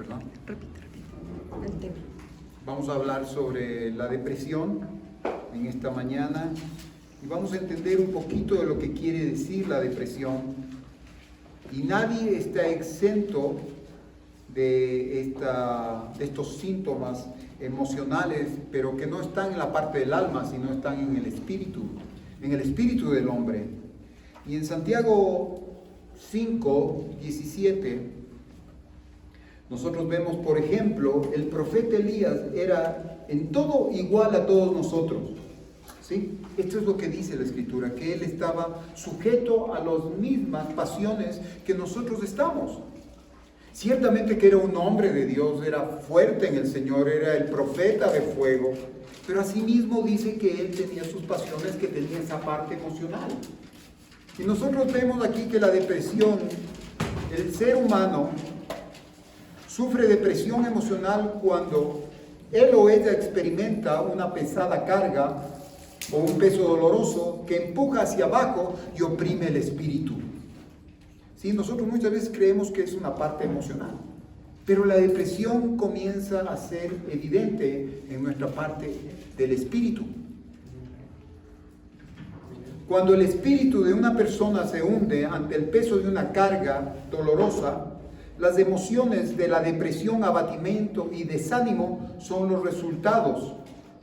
¿verdad? Repite el tema. Vamos a hablar sobre la depresión en esta mañana y vamos a entender un poquito de lo que quiere decir la depresión. Y nadie está exento de estos síntomas emocionales, pero que no están en la parte del alma, sino están en el espíritu del hombre. Y en Santiago 5:17 nosotros vemos, por ejemplo, el profeta Elías era en todo igual a todos nosotros, ¿sí? Esto es lo que dice la Escritura, que él estaba sujeto a las mismas pasiones que nosotros estamos. Ciertamente que era un hombre de Dios, era fuerte en el Señor, era el profeta de fuego, pero asimismo dice que él tenía sus pasiones, que tenía esa parte emocional. Y nosotros vemos aquí que la depresión, el ser humano sufre depresión emocional cuando él o ella experimenta una pesada carga o un peso doloroso que empuja hacia abajo y oprime el espíritu. ¿Sí? Nosotros muchas veces creemos que es una parte emocional, pero la depresión comienza a ser evidente en nuestra parte del espíritu. Cuando el espíritu de una persona se hunde ante el peso de una carga dolorosa, las emociones de la depresión, abatimiento y desánimo son los resultados.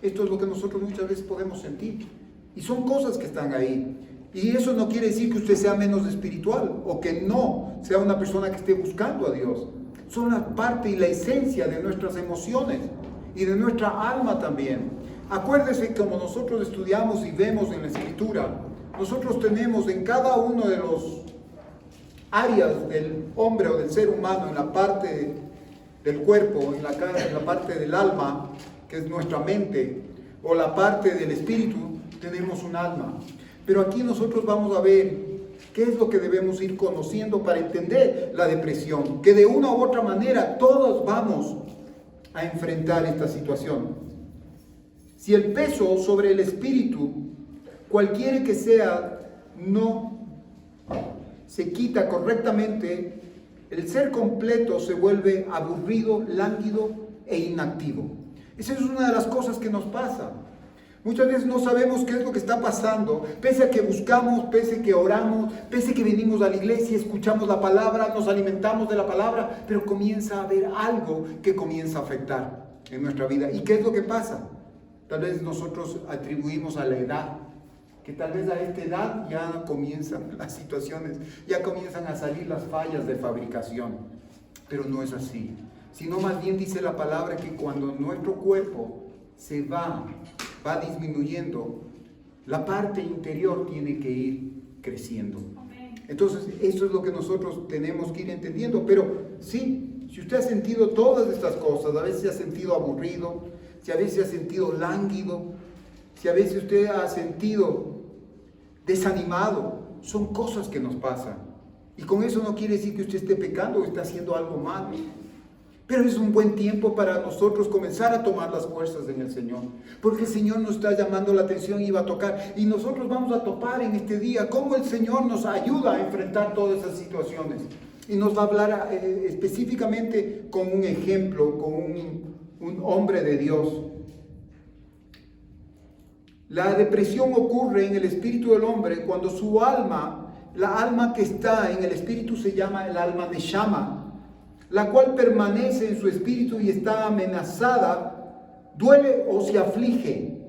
Esto es lo que nosotros muchas veces podemos sentir. Y son cosas que están ahí. Y eso no quiere decir que usted sea menos espiritual o que no sea una persona que esté buscando a Dios. Son la parte y la esencia de nuestras emociones y de nuestra alma también. Acuérdese que como nosotros estudiamos y vemos en la Escritura, nosotros tenemos en cada uno de los áreas del hombre o del ser humano, en la parte del cuerpo, en la parte del alma, que es nuestra mente, o la parte del espíritu, tenemos un alma. Pero aquí nosotros vamos a ver qué es lo que debemos ir conociendo para entender la depresión, que de una u otra manera todos vamos a enfrentar esta situación. Si el peso sobre el espíritu, cualquiera que sea, no se quita correctamente, el ser completo se vuelve aburrido, lánguido e inactivo. Esa es una de las cosas que nos pasa. Muchas veces no sabemos qué es lo que está pasando, pese a que buscamos, pese a que oramos, pese a que venimos a la iglesia, escuchamos la palabra, nos alimentamos de la palabra, pero comienza a haber algo que comienza a afectar en nuestra vida. ¿Y qué es lo que pasa? Tal vez nosotros atribuimos a la edad, que tal vez a esta edad ya comienzan las situaciones, ya comienzan a salir las fallas de fabricación, pero no es así, sino más bien dice la palabra que cuando nuestro cuerpo se va disminuyendo, la parte interior tiene que ir creciendo. Entonces, eso es lo que nosotros tenemos que ir entendiendo, pero sí, si usted ha sentido todas estas cosas, a veces se ha sentido aburrido, si a veces se ha sentido lánguido, si a veces usted ha sentido desanimado, son cosas que nos pasan. Y con eso no quiere decir que usted esté pecando o esté haciendo algo mal. Pero es un buen tiempo para nosotros comenzar a tomar las fuerzas en el Señor. Porque el Señor nos está llamando la atención y va a tocar. Y nosotros vamos a topar en este día cómo el Señor nos ayuda a enfrentar todas esas situaciones. Y nos va a hablar específicamente con un ejemplo, con un hombre de Dios. La depresión ocurre en el espíritu del hombre cuando su alma, la alma que está en el espíritu se llama el alma neshama, la cual permanece en su espíritu y está amenazada, duele o se aflige.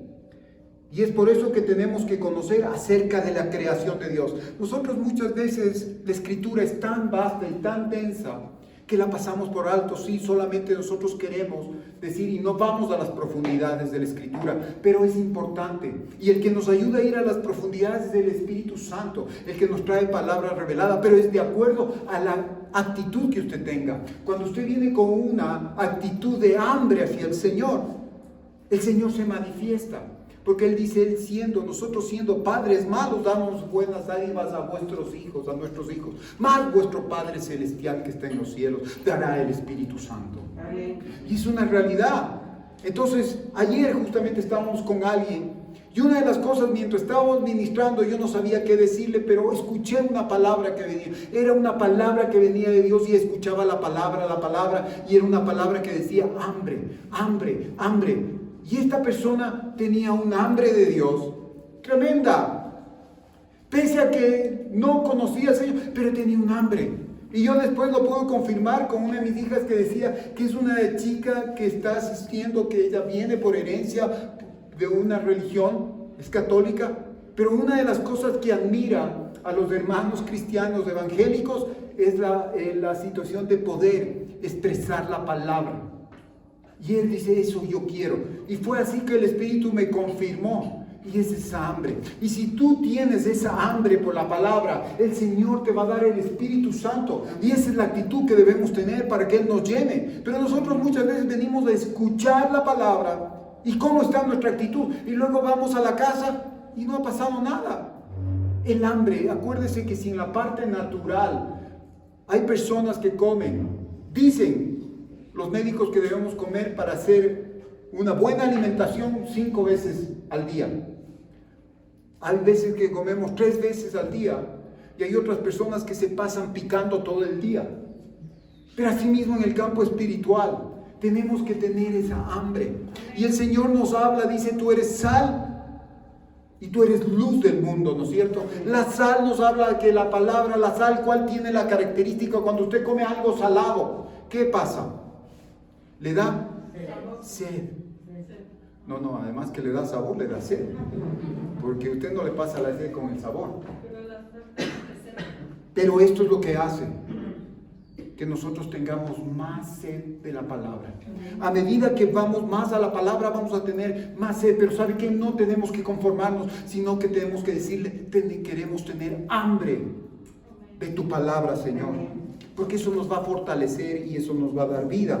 Y es por eso que tenemos que conocer acerca de la creación de Dios. Nosotros muchas veces la escritura es tan vasta y tan densa que la pasamos por alto, sí, solamente nosotros queremos decir y no vamos a las profundidades de la Escritura, pero es importante. Y el que nos ayuda a ir a las profundidades es el Espíritu Santo, el que nos trae palabra revelada, pero es de acuerdo a la actitud que usted tenga. Cuando usted viene con una actitud de hambre hacia el Señor se manifiesta. Porque Él dice, nosotros siendo padres malos, damos buenas dádivas a vuestros hijos, a nuestros hijos. Más vuestro Padre Celestial que está en los cielos, dará el Espíritu Santo. Amén. Y es una realidad. Entonces, ayer justamente estábamos con alguien Y una de las cosas, mientras estábamos ministrando, yo no sabía qué decirle, pero escuché una palabra que venía. Era una palabra que venía de Dios y escuchaba la palabra, y era una palabra que decía hambre, hambre, hambre. Y esta persona tenía un hambre de Dios tremenda. Pese a que no conocía al Señor, pero tenía un hambre. Y yo después lo puedo confirmar con una de mis hijas que decía que es una chica que está asistiendo, que ella viene por herencia de una religión, es católica, pero una de las cosas que admira a los hermanos cristianos evangélicos es la situación de poder expresar la palabra. Y él dice, eso yo quiero. Y fue así que el Espíritu me confirmó. Y es esa hambre. Y si tú tienes esa hambre por la palabra, el Señor te va a dar el Espíritu Santo. Y esa es la actitud que debemos tener para que Él nos llene. Pero nosotros muchas veces venimos a escuchar la palabra. ¿Y cómo está nuestra actitud? Y luego vamos a la casa y no ha pasado nada. El hambre, acuérdese que si en la parte natural hay personas que comen, dicen los médicos que debemos comer para hacer una buena alimentación 5 veces al día. Hay veces que comemos 3 veces al día y hay otras personas que se pasan picando todo el día. Pero asimismo en el campo espiritual tenemos que tener esa hambre. Y el Señor nos habla, dice, tú eres sal y tú eres luz del mundo, ¿no es cierto? La sal nos habla de que la palabra, la sal, ¿cuál tiene la característica? Cuando usted come algo salado, ¿qué pasa? ¿Le da sed? No, además que le da sabor, le da sed. Porque usted no le pasa la sed con el sabor. Pero esto es lo que hace que nosotros tengamos más sed de la palabra. A medida que vamos más a la palabra, vamos a tener más sed. Pero ¿sabe qué? No tenemos que conformarnos, sino que tenemos que decirle, queremos tener hambre de tu palabra, Señor. Porque eso nos va a fortalecer y eso nos va a dar vida.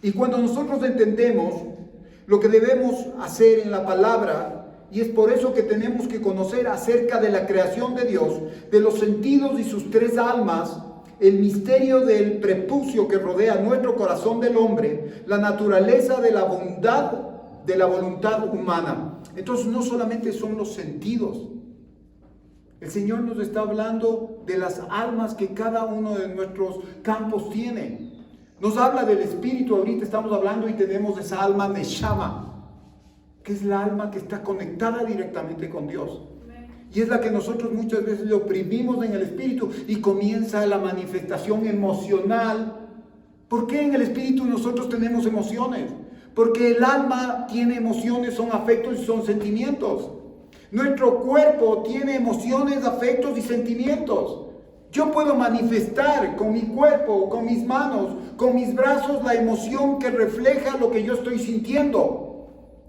Y cuando nosotros entendemos lo que debemos hacer en la palabra, y es por eso que tenemos que conocer acerca de la creación de Dios, de los sentidos y sus 3 almas, el misterio del prepucio que rodea nuestro corazón del hombre, la naturaleza de la bondad de la voluntad humana. Entonces no solamente son los sentidos. El Señor nos está hablando de las almas que cada uno de nuestros campos tiene. Nos habla del espíritu, ahorita estamos hablando y tenemos esa alma Neshama, que es la alma que está conectada directamente con Dios. Y es la que nosotros muchas veces le oprimimos en el espíritu y comienza la manifestación emocional. ¿Por qué en el espíritu nosotros tenemos emociones? Porque el alma tiene emociones, son afectos y son sentimientos. Nuestro cuerpo tiene emociones, afectos y sentimientos. Yo puedo manifestar con mi cuerpo, con mis manos, con mis brazos la emoción que refleja lo que yo estoy sintiendo.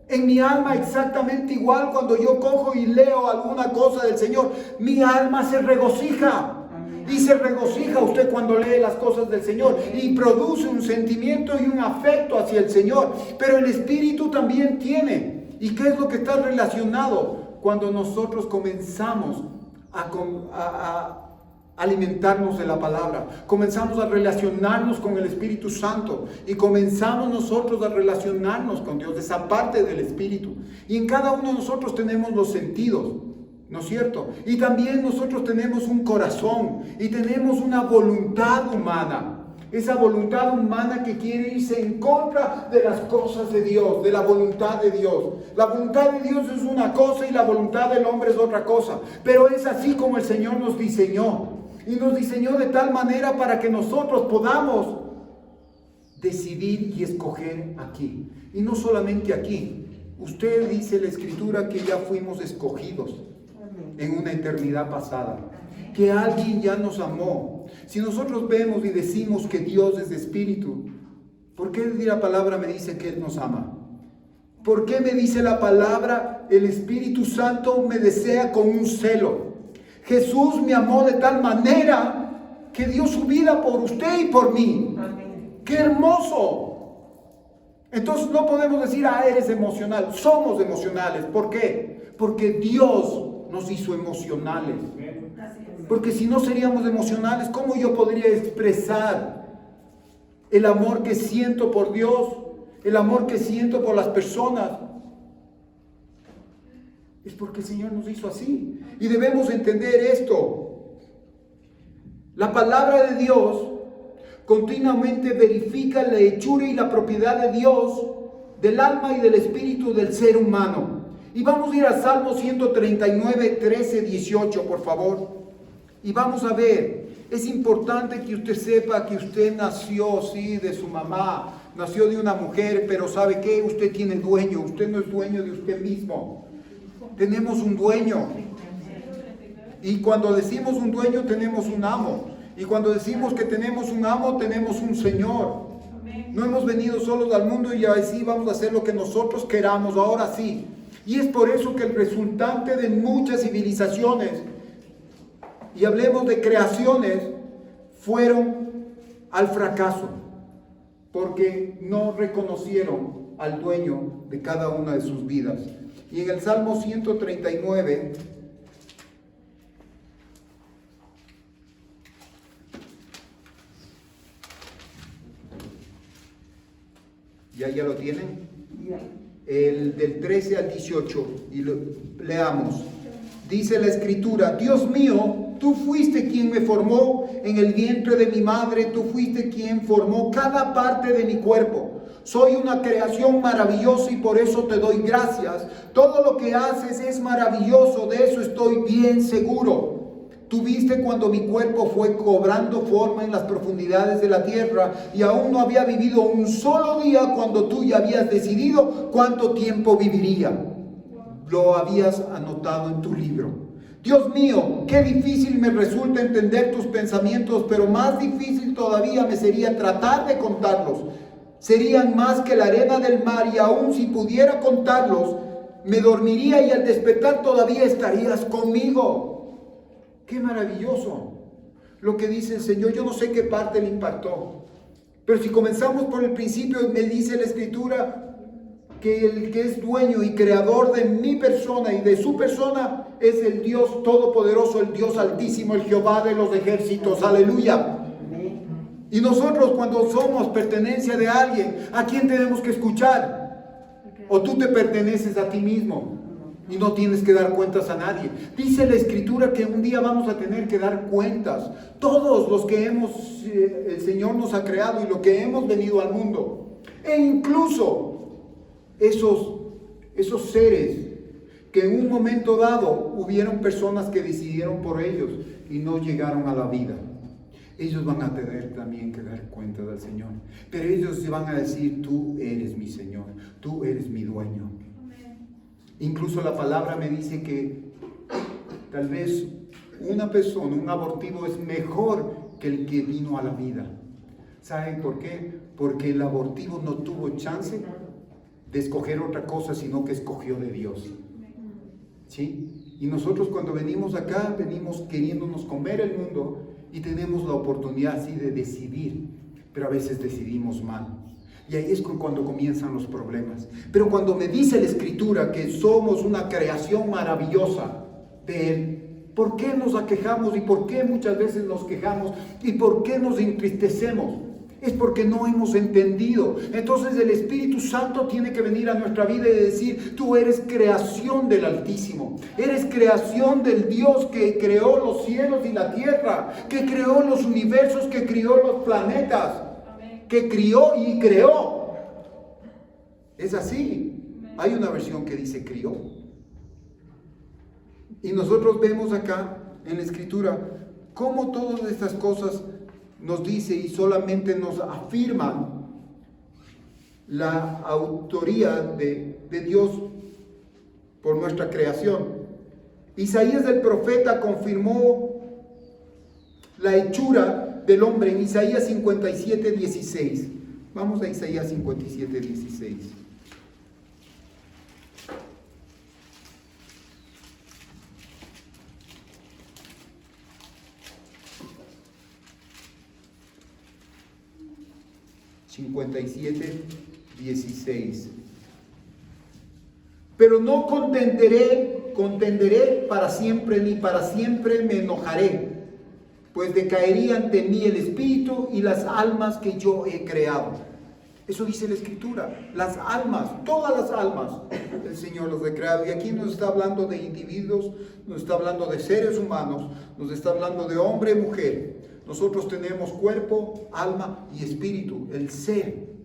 En mi alma exactamente igual cuando yo cojo y leo alguna cosa del Señor, mi alma se regocija. Y se regocija usted cuando lee las cosas del Señor y produce un sentimiento y un afecto hacia el Señor. Pero el espíritu también tiene. ¿Y qué es lo que está relacionado? Cuando nosotros comenzamos a alimentarnos de la palabra, comenzamos a relacionarnos con el Espíritu Santo y comenzamos nosotros a relacionarnos con Dios, esa parte del Espíritu. Y en cada uno de nosotros tenemos los sentidos, ¿no es cierto? Y también nosotros tenemos un corazón y tenemos una voluntad humana. Esa voluntad humana que quiere irse en contra de las cosas de Dios, de la voluntad de Dios. La voluntad de Dios es una cosa y la voluntad del hombre es otra cosa. Pero es así como el Señor nos diseñó. Y nos diseñó de tal manera para que nosotros podamos decidir y escoger aquí. Y no solamente aquí. Usted dice en la Escritura que ya fuimos escogidos en una eternidad pasada. Que alguien ya nos amó. Si nosotros vemos y decimos que Dios es espíritu, ¿por qué la palabra me dice que Él nos ama? ¿Por qué me dice la palabra el Espíritu Santo me desea con un celo? Jesús me amó de tal manera que dio su vida por usted y por mí. Amén. ¡Qué hermoso! Entonces no podemos decir, eres emocional. Somos emocionales. ¿Por qué? Porque Dios nos hizo emocionales. Porque si no seríamos emocionales, ¿cómo yo podría expresar el amor que siento por Dios? El amor que siento por las personas. Es porque el Señor nos hizo así. Y debemos entender esto. La palabra de Dios continuamente verifica la hechura y la propiedad de Dios, del alma y del espíritu del ser humano. Y vamos a ir a Salmo 139, 13, 18, por favor. Y vamos a ver, es importante que usted sepa que usted nació, sí, de su mamá, nació de una mujer, pero ¿sabe qué? Usted tiene dueño, usted no es dueño de usted mismo. Tenemos un dueño. Y cuando decimos un dueño, tenemos un amo. Y cuando decimos que tenemos un amo, tenemos un Señor. No hemos venido solos al mundo y así vamos a hacer lo que nosotros queramos, ahora sí. Y es por eso que el resultante de muchas civilizaciones, y hablemos de creaciones, fueron al fracaso, porque no reconocieron al dueño de cada una de sus vidas. Y en el Salmo 139, ¿ya lo tienen? El del 13 al 18, y leamos. Dice la Escritura: Dios mío, tú fuiste quien me formó en el vientre de mi madre, tú fuiste quien formó cada parte de mi cuerpo. Soy una creación maravillosa y por eso te doy gracias. Todo lo que haces es maravilloso, de eso estoy bien seguro. Tú viste cuando mi cuerpo fue cobrando forma en las profundidades de la tierra y aún no había vivido un solo día cuando tú ya habías decidido cuánto tiempo viviría. Lo habías anotado en tu libro. Dios mío, qué difícil me resulta entender tus pensamientos, pero más difícil todavía me sería tratar de contarlos. Serían más que la arena del mar y aún si pudiera contarlos, me dormiría y al despertar todavía estarías conmigo. ¡Qué maravilloso! Lo que dice el Señor, yo no sé qué parte le impactó. Pero si comenzamos por el principio, me dice la Escritura que el que es dueño y creador de mi persona y de su persona es el Dios Todopoderoso, el Dios Altísimo, el Jehová de los ejércitos. ¡Aleluya! Y nosotros cuando somos pertenencia de alguien, ¿a quién tenemos que escuchar? ¿O tú te perteneces a ti mismo y no tienes que dar cuentas a nadie? Dice la Escritura que un día vamos a tener que dar cuentas. Todos los que el Señor nos ha creado y lo que hemos venido al mundo. E incluso esos seres que en un momento dado hubieron personas que decidieron por ellos y no llegaron a la vida. Ellos van a tener también que dar cuenta del Señor. Pero ellos se van a decir: tú eres mi Señor, tú eres mi dueño. Incluso la palabra me dice que tal vez una persona, un abortivo es mejor que el que vino a la vida. ¿Saben por qué? Porque el abortivo no tuvo chance de escoger otra cosa, sino que escogió de Dios. ¿Sí? Y nosotros cuando venimos acá, venimos queriéndonos comer el mundo y tenemos la oportunidad así de decidir, pero a veces decidimos mal. Y ahí es cuando comienzan los problemas. Pero cuando me dice la Escritura que somos una creación maravillosa de Él, ¿por qué nos aquejamos y por qué muchas veces nos quejamos y por qué nos entristecemos? Es porque no hemos entendido. Entonces el Espíritu Santo tiene que venir a nuestra vida y decir: tú eres creación del Altísimo, eres creación del Dios que creó los cielos y la tierra, que creó los universos, que creó los planetas, que crió y creó. Es así. Hay una versión que dice crió. Y nosotros vemos acá en la Escritura cómo todas estas cosas nos dice y solamente nos afirman la autoría de Dios por nuestra creación. Isaías el profeta confirmó la hechura del hombre en Isaías 57, 16. Vamos a Isaías 57, 16. Pero no contenderé para siempre, ni para siempre me enojaré, pues decaería ante mí el espíritu y las almas que yo he creado. Eso dice la Escritura. Las almas, todas las almas, el Señor los ha creado. Y aquí nos está hablando de individuos, nos está hablando de seres humanos, nos está hablando de hombre y mujer. Nosotros tenemos cuerpo, alma y espíritu, el ser.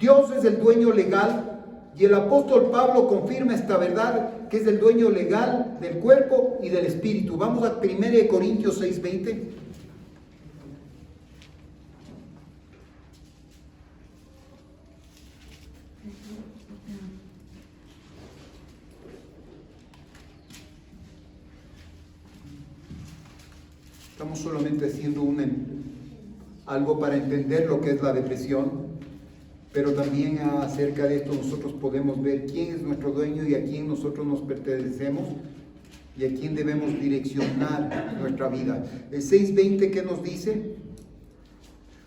Dios es el dueño legal y el apóstol Pablo confirma esta verdad, que es el dueño legal del cuerpo y del espíritu. Vamos a 1 Corintios 6:20. Estamos solamente haciendo algo para entender lo que es la depresión, pero también acerca de esto nosotros podemos ver quién es nuestro dueño y a quién nosotros nos pertenecemos y a quién debemos direccionar nuestra vida. El 6:20, ¿qué nos dice?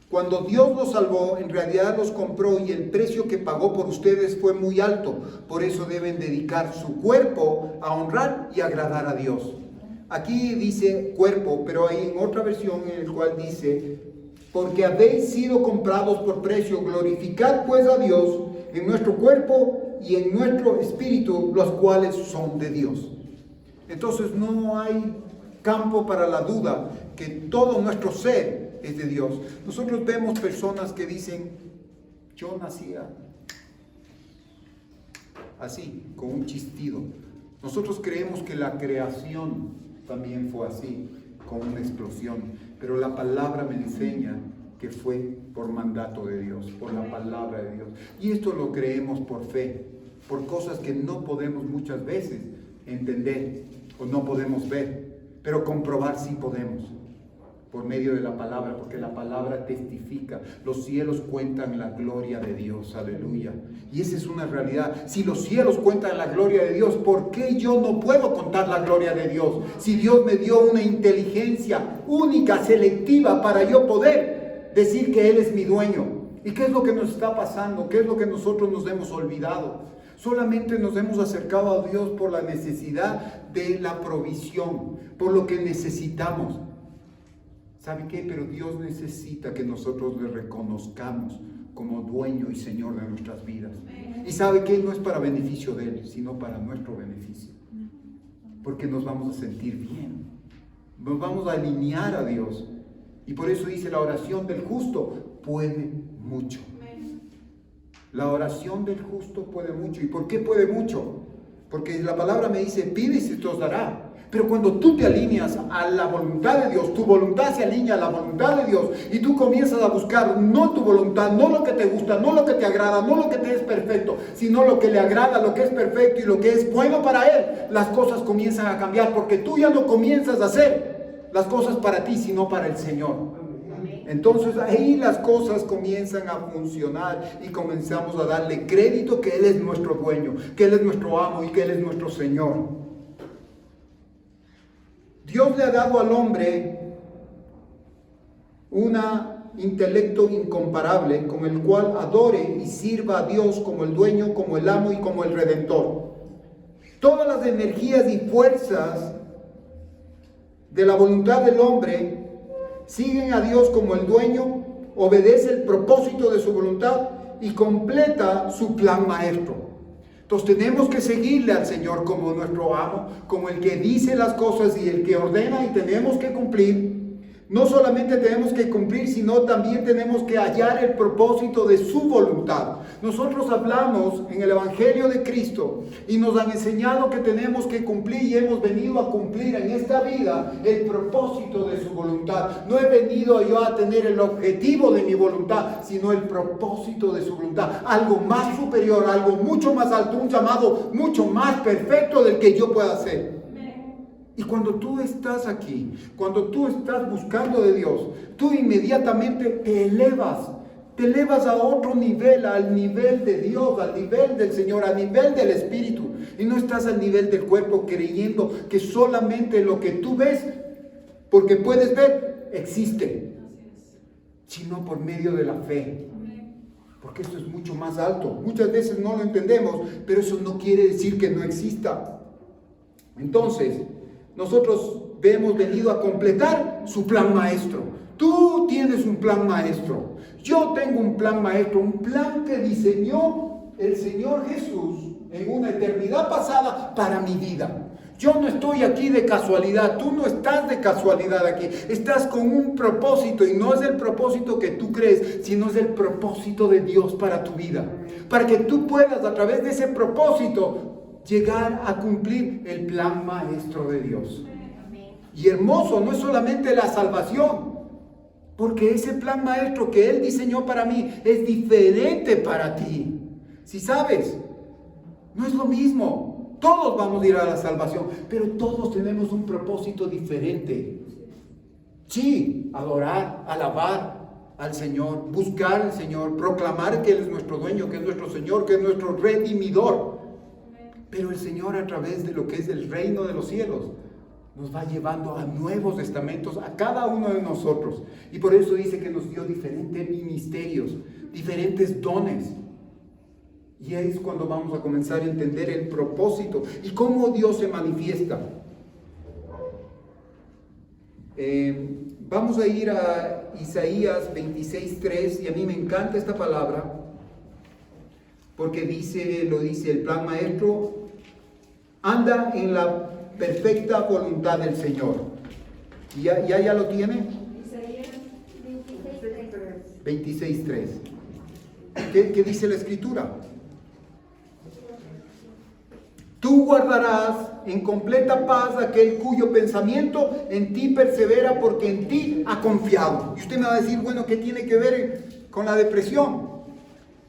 Cuando Dios los salvó, en realidad los compró y el precio que pagó por ustedes fue muy alto. Por eso deben dedicar su cuerpo a honrar y agradar a Dios. Aquí dice cuerpo, pero hay en otra versión en el cual dice, porque habéis sido comprados por precio, glorificad pues a Dios en nuestro cuerpo y en nuestro espíritu, los cuales son de Dios. Entonces no hay campo para la duda que todo nuestro ser es de Dios. Nosotros vemos personas que dicen, yo nacía así, con un chistido. Nosotros creemos que la creación también fue así, con una explosión, pero la palabra me enseña que fue por mandato de Dios, por la palabra de Dios. Y esto lo creemos por fe, por cosas que no podemos muchas veces entender o no podemos ver, pero comprobar sí podemos, por medio de la palabra, porque la palabra testifica. Los cielos cuentan la gloria de Dios, aleluya. Y esa es una realidad. Si los cielos cuentan la gloria de Dios, ¿por qué yo no puedo contar la gloria de Dios? Si Dios me dio una inteligencia única, selectiva, para yo poder decir que Él es mi dueño. ¿Y qué es lo que nos está pasando? ¿Qué es lo que nosotros nos hemos olvidado? Solamente nos hemos acercado a Dios por la necesidad de la provisión, por lo que necesitamos. ¿Sabe qué? Pero Dios necesita que nosotros le reconozcamos como dueño y Señor de nuestras vidas. Y ¿sabe qué? No es para beneficio de Él, sino para nuestro beneficio. Porque nos vamos a sentir bien. Nos vamos a alinear a Dios. Y por eso dice, la oración del justo puede mucho. La oración del justo puede mucho. ¿Y por qué puede mucho? Porque la palabra me dice, pide y se te os dará. Pero cuando tú te alineas a la voluntad de Dios, tu voluntad se alinea a la voluntad de Dios y tú comienzas a buscar no tu voluntad, no lo que te gusta, no lo que te agrada, no lo que te es perfecto, sino lo que le agrada, lo que es perfecto y lo que es bueno para Él, las cosas comienzan a cambiar porque tú ya no comienzas a hacer las cosas para ti, sino para el Señor. Entonces ahí las cosas comienzan a funcionar y comenzamos a darle crédito que Él es nuestro dueño, que Él es nuestro amo y que Él es nuestro Señor. Dios le ha dado al hombre un intelecto incomparable con el cual adore y sirva a Dios como el dueño, como el amo y como el redentor. Todas las energías y fuerzas de la voluntad del hombre siguen a Dios como el dueño, obedece el propósito de su voluntad y completa su plan maestro. Entonces tenemos que seguirle al Señor como nuestro amo, como el que dice las cosas y el que ordena, y tenemos que cumplir. No solamente tenemos que cumplir, sino también tenemos que hallar el propósito de su voluntad. Nosotros hablamos en el Evangelio de Cristo y nos han enseñado que tenemos que cumplir y hemos venido a cumplir en esta vida el propósito de su voluntad. No he venido yo a tener el objetivo de mi voluntad, sino el propósito de su voluntad. Algo más superior, algo mucho más alto, un llamado mucho más perfecto del que yo pueda hacer. Y cuando tú estás aquí, cuando tú estás buscando de Dios, tú inmediatamente te elevas a otro nivel, al nivel de Dios, al nivel del Señor, al nivel del Espíritu. Y no estás al nivel del cuerpo creyendo que solamente lo que tú ves, porque puedes ver, existe, sino por medio de la fe. Porque esto es mucho más alto. Muchas veces no lo entendemos, pero eso no quiere decir que no exista. Entonces, nosotros hemos venido a completar su plan maestro. Tú tienes un plan maestro. Yo tengo un plan maestro, un plan que diseñó el Señor Jesús en una eternidad pasada para mi vida. Yo no estoy aquí de casualidad, tú no estás de casualidad aquí, estás con un propósito y no es el propósito que tú crees, sino es el propósito de Dios para tu vida. Para que tú puedas a través de ese propósito llegar a cumplir el plan maestro de Dios. Y hermoso, no es solamente la salvación, porque ese plan maestro que Él diseñó para mí es diferente para ti. Si sabes, no es lo mismo. Todos vamos a ir a la salvación, pero todos tenemos un propósito diferente. Sí, adorar, alabar al Señor, buscar al Señor, proclamar que Él es nuestro dueño, que es nuestro Señor, que es nuestro redimidor. Pero el Señor, a través de lo que es el reino de los cielos, nos va llevando a nuevos estamentos a cada uno de nosotros. Y por eso dice que nos dio diferentes ministerios, diferentes dones. Y ahí es cuando vamos a comenzar a entender el propósito y cómo Dios se manifiesta. Vamos a ir a Isaías 26:3, y a mí me encanta esta palabra porque lo dice el plan maestro: anda en la perfecta voluntad del Señor. ¿Y ya lo tiene? Isaías 26:3. ¿Qué dice la Escritura? Tú guardarás en completa paz aquel cuyo pensamiento en ti persevera, porque en ti ha confiado. Y usted me va a decir, bueno, ¿qué tiene que ver con la depresión?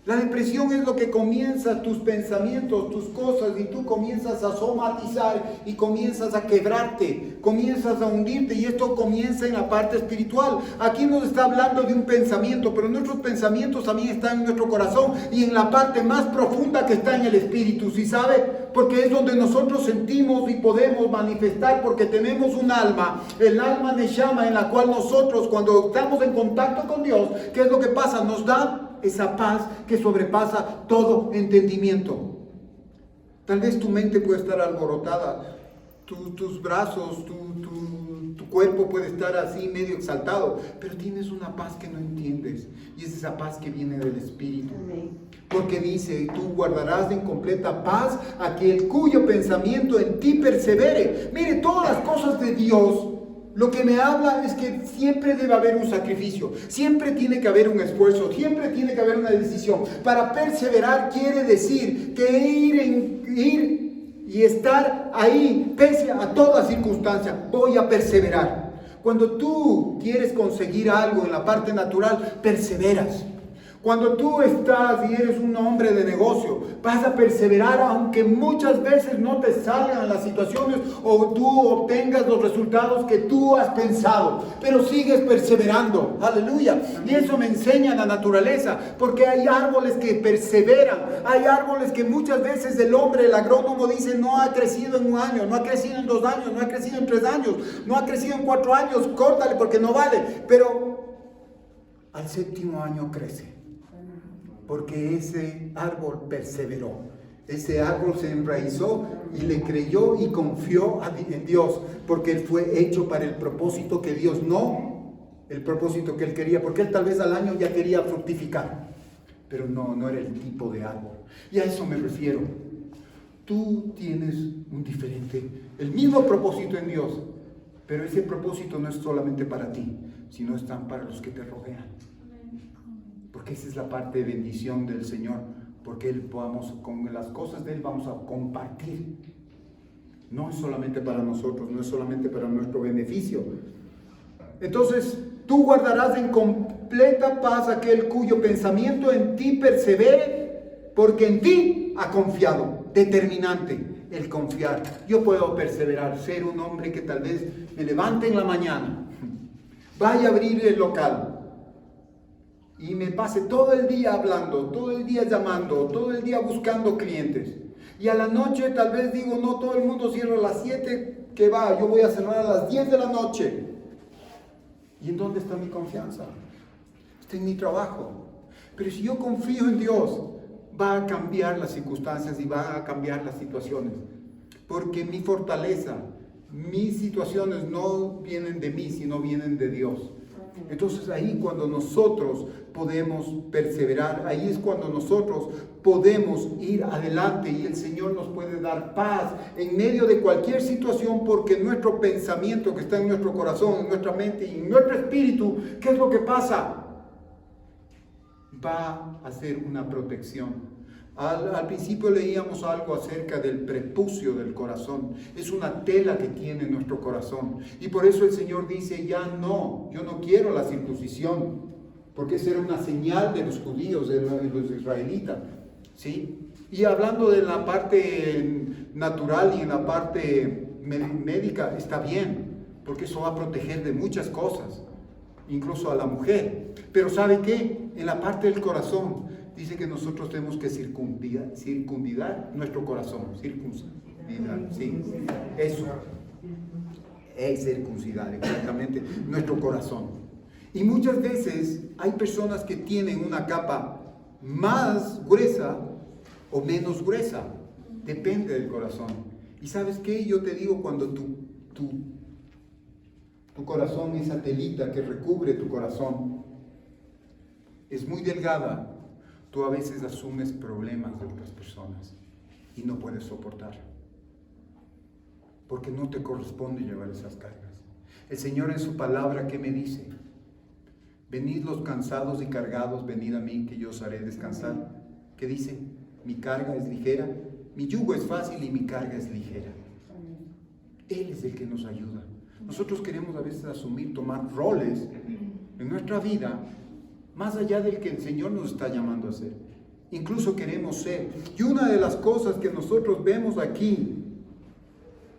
La depresión es lo que comienza tus pensamientos, tus cosas, y tú comienzas a somatizar y comienzas a quebrarte, comienzas a hundirte, y esto comienza en la parte espiritual. Aquí nos está hablando de un pensamiento, pero nuestros pensamientos también están en nuestro corazón y en la parte más profunda que está en el espíritu, ¿sí sabe? Porque es donde nosotros sentimos y podemos manifestar, porque tenemos un alma, el alma Neshama, en la cual nosotros, cuando estamos en contacto con Dios, ¿qué es lo que pasa? Nos da esa paz que sobrepasa todo entendimiento. Tal vez tu mente puede estar alborotada, tus brazos, tu cuerpo puede estar así medio exaltado, pero tienes una paz que no entiendes, y es esa paz que viene del Espíritu. Porque dice, tú guardarás en completa paz aquel cuyo pensamiento en ti persevere. Mire, todas las cosas de Dios, lo que me habla es que siempre debe haber un sacrificio, siempre tiene que haber un esfuerzo, siempre tiene que haber una decisión. Para perseverar quiere decir que ir y estar ahí pese a toda circunstancia. Voy a perseverar. Cuando tú quieres conseguir algo en la parte natural, perseveras. Cuando tú estás y eres un hombre de negocio, vas a perseverar aunque muchas veces no te salgan las situaciones o tú obtengas los resultados que tú has pensado, pero sigues perseverando. Aleluya. Y eso me enseña la naturaleza, porque hay árboles que perseveran, hay árboles que muchas veces el hombre, el agrónomo, dice no ha crecido en un año, no ha crecido en 2 años, no ha crecido en 3 años, no ha crecido en 4 años, córtale porque no vale, pero al 7º año crece. Porque ese árbol perseveró, ese árbol se enraizó y le creyó y confió en Dios, porque él fue hecho para el propósito que Dios no, el propósito que él quería, porque él tal vez al año ya quería fructificar, pero no era el tipo de árbol. Y a eso me refiero. Tú tienes un diferente, el mismo propósito en Dios, pero ese propósito no es solamente para ti, sino están para los que te rodean. Porque esa es la parte de bendición del Señor, porque con las cosas de Él vamos a compartir. No es solamente para nosotros, no es solamente para nuestro beneficio. Entonces, tú guardarás en completa paz aquel cuyo pensamiento en ti persevere, porque en ti ha confiado. Determinante el confiar. Yo puedo perseverar, ser un hombre que tal vez me levante en la mañana, vaya a abrir el local y me pase todo el día hablando, todo el día llamando, todo el día buscando clientes. Y a la noche tal vez digo, no, todo el mundo cierra a las 7, que va, yo voy a cerrar a las 10 de la noche. ¿Y en dónde está mi confianza? Está en mi trabajo. Pero si yo confío en Dios, va a cambiar las circunstancias y va a cambiar las situaciones. Porque mi fortaleza, mis situaciones no vienen de mí, sino vienen de Dios. Entonces ahí cuando nosotros podemos perseverar, ahí es cuando nosotros podemos ir adelante y el Señor nos puede dar paz en medio de cualquier situación, porque nuestro pensamiento que está en nuestro corazón, en nuestra mente y en nuestro espíritu, ¿qué es lo que pasa? Va a ser una protección. Al principio leíamos algo acerca del prepucio del corazón. Es una tela que tiene nuestro corazón. Y por eso el Señor dice, ya no, yo no quiero la circuncisión, porque esa era una señal de los judíos, de los israelitas. ¿Sí? Y hablando de la parte natural y en la parte médica, está bien, porque eso va a proteger de muchas cosas, incluso a la mujer. Pero ¿sabe qué? En la parte del corazón, dice que nosotros tenemos que circundar nuestro corazón. Circuncidar, sí, eso. Es circuncidar, exactamente, nuestro corazón. Y muchas veces hay personas que tienen una capa más gruesa o menos gruesa. Depende del corazón. ¿Y sabes qué? Yo te digo, cuando tu corazón, esa telita que recubre tu corazón, es muy delgada, tú a veces asumes problemas de otras personas y no puedes soportar, porque no te corresponde llevar esas cargas. El Señor en su palabra, ¿qué me dice? Venid los cansados y cargados, venid a mí, que yo os haré descansar. ¿Qué dice? Mi carga es ligera, mi yugo es fácil y mi carga es ligera. Él es el que nos ayuda. Nosotros queremos a veces asumir, tomar roles en nuestra vida más allá del que el Señor nos está llamando a hacer. Incluso queremos ser. Y una de las cosas que nosotros vemos aquí,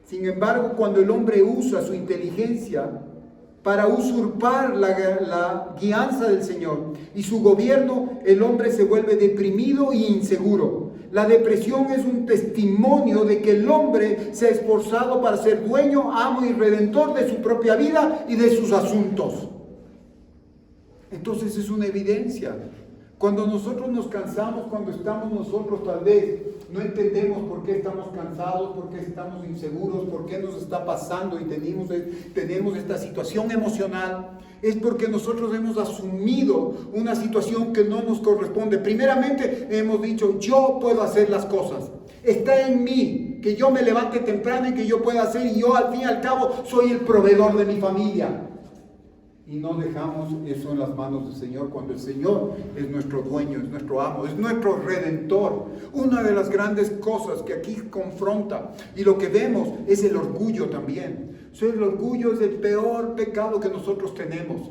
sin embargo, cuando el hombre usa su inteligencia para usurpar la guianza del Señor y su gobierno, el hombre se vuelve deprimido e inseguro. La depresión es un testimonio de que el hombre se ha esforzado para ser dueño, amo y redentor de su propia vida y de sus asuntos. Entonces es una evidencia. Cuando nosotros nos cansamos, cuando estamos nosotros tal vez no entendemos por qué estamos cansados, por qué estamos inseguros, por qué nos está pasando y tenemos esta situación emocional, es porque nosotros hemos asumido una situación que no nos corresponde. Primeramente hemos dicho, yo puedo hacer las cosas, está en mí, que yo me levante temprano y que yo pueda hacer, y yo al fin y al cabo soy el proveedor de mi familia. Y no dejamos eso en las manos del Señor, cuando el Señor es nuestro dueño, es nuestro amo, es nuestro redentor. Una de las grandes cosas que aquí confronta y lo que vemos es el orgullo también. O sea, el orgullo es el peor pecado que nosotros tenemos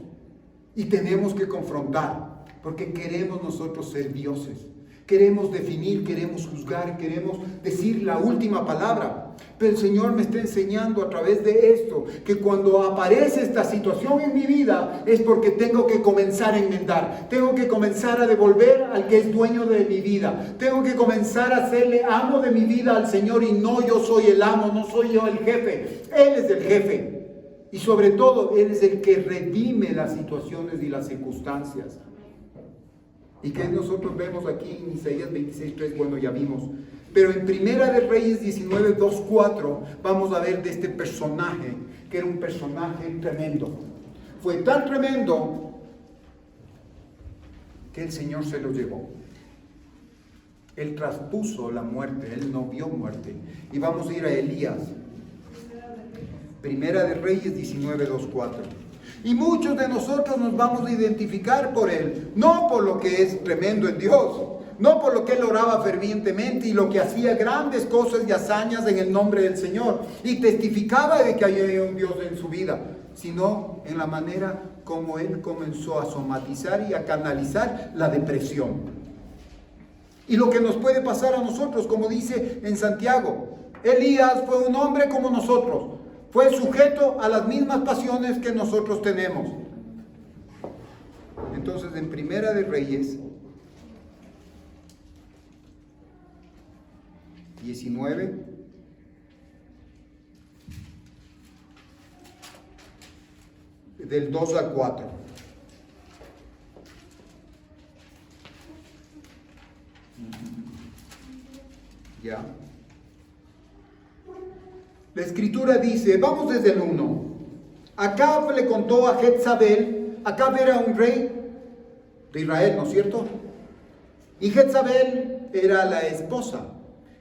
y tenemos que confrontar, porque queremos nosotros ser dioses. Queremos definir, queremos juzgar, queremos decir la última palabra. Pero el Señor me está enseñando a través de esto que cuando aparece esta situación en mi vida es porque tengo que comenzar a enmendar. Tengo que comenzar a devolver al que es dueño de mi vida. Tengo que comenzar a hacerle amo de mi vida al Señor, y no yo soy el amo, no soy yo el jefe. Él es el jefe. Y sobre todo, Él es el que redime las situaciones y las circunstancias. Y que nosotros vemos aquí en Isaías 26:3, bueno, ya vimos. Pero en Primera de Reyes 19:2-4 vamos a ver de este personaje, que era un personaje tremendo. Fue tan tremendo que el Señor se lo llevó. Él traspuso la muerte, Él no vio muerte. Y vamos a ir a Elías. Primera de Reyes 19:2-4. Y muchos de nosotros nos vamos a identificar por él, no por lo que es tremendo en Dios, no por lo que él oraba fervientemente y lo que hacía grandes cosas y hazañas en el nombre del Señor y testificaba de que había un Dios en su vida, sino en la manera como él comenzó a somatizar y a canalizar la depresión. Y lo que nos puede pasar a nosotros, como dice en Santiago, Elías fue un hombre como nosotros. Fue sujeto a las mismas pasiones que nosotros tenemos. Entonces, en Primera de Reyes 19, del 2-4. Ya. La Escritura dice, vamos desde el 1. Acab le contó a Jezabel, Acab era un rey de Israel, ¿no es cierto? Y Jezabel era la esposa.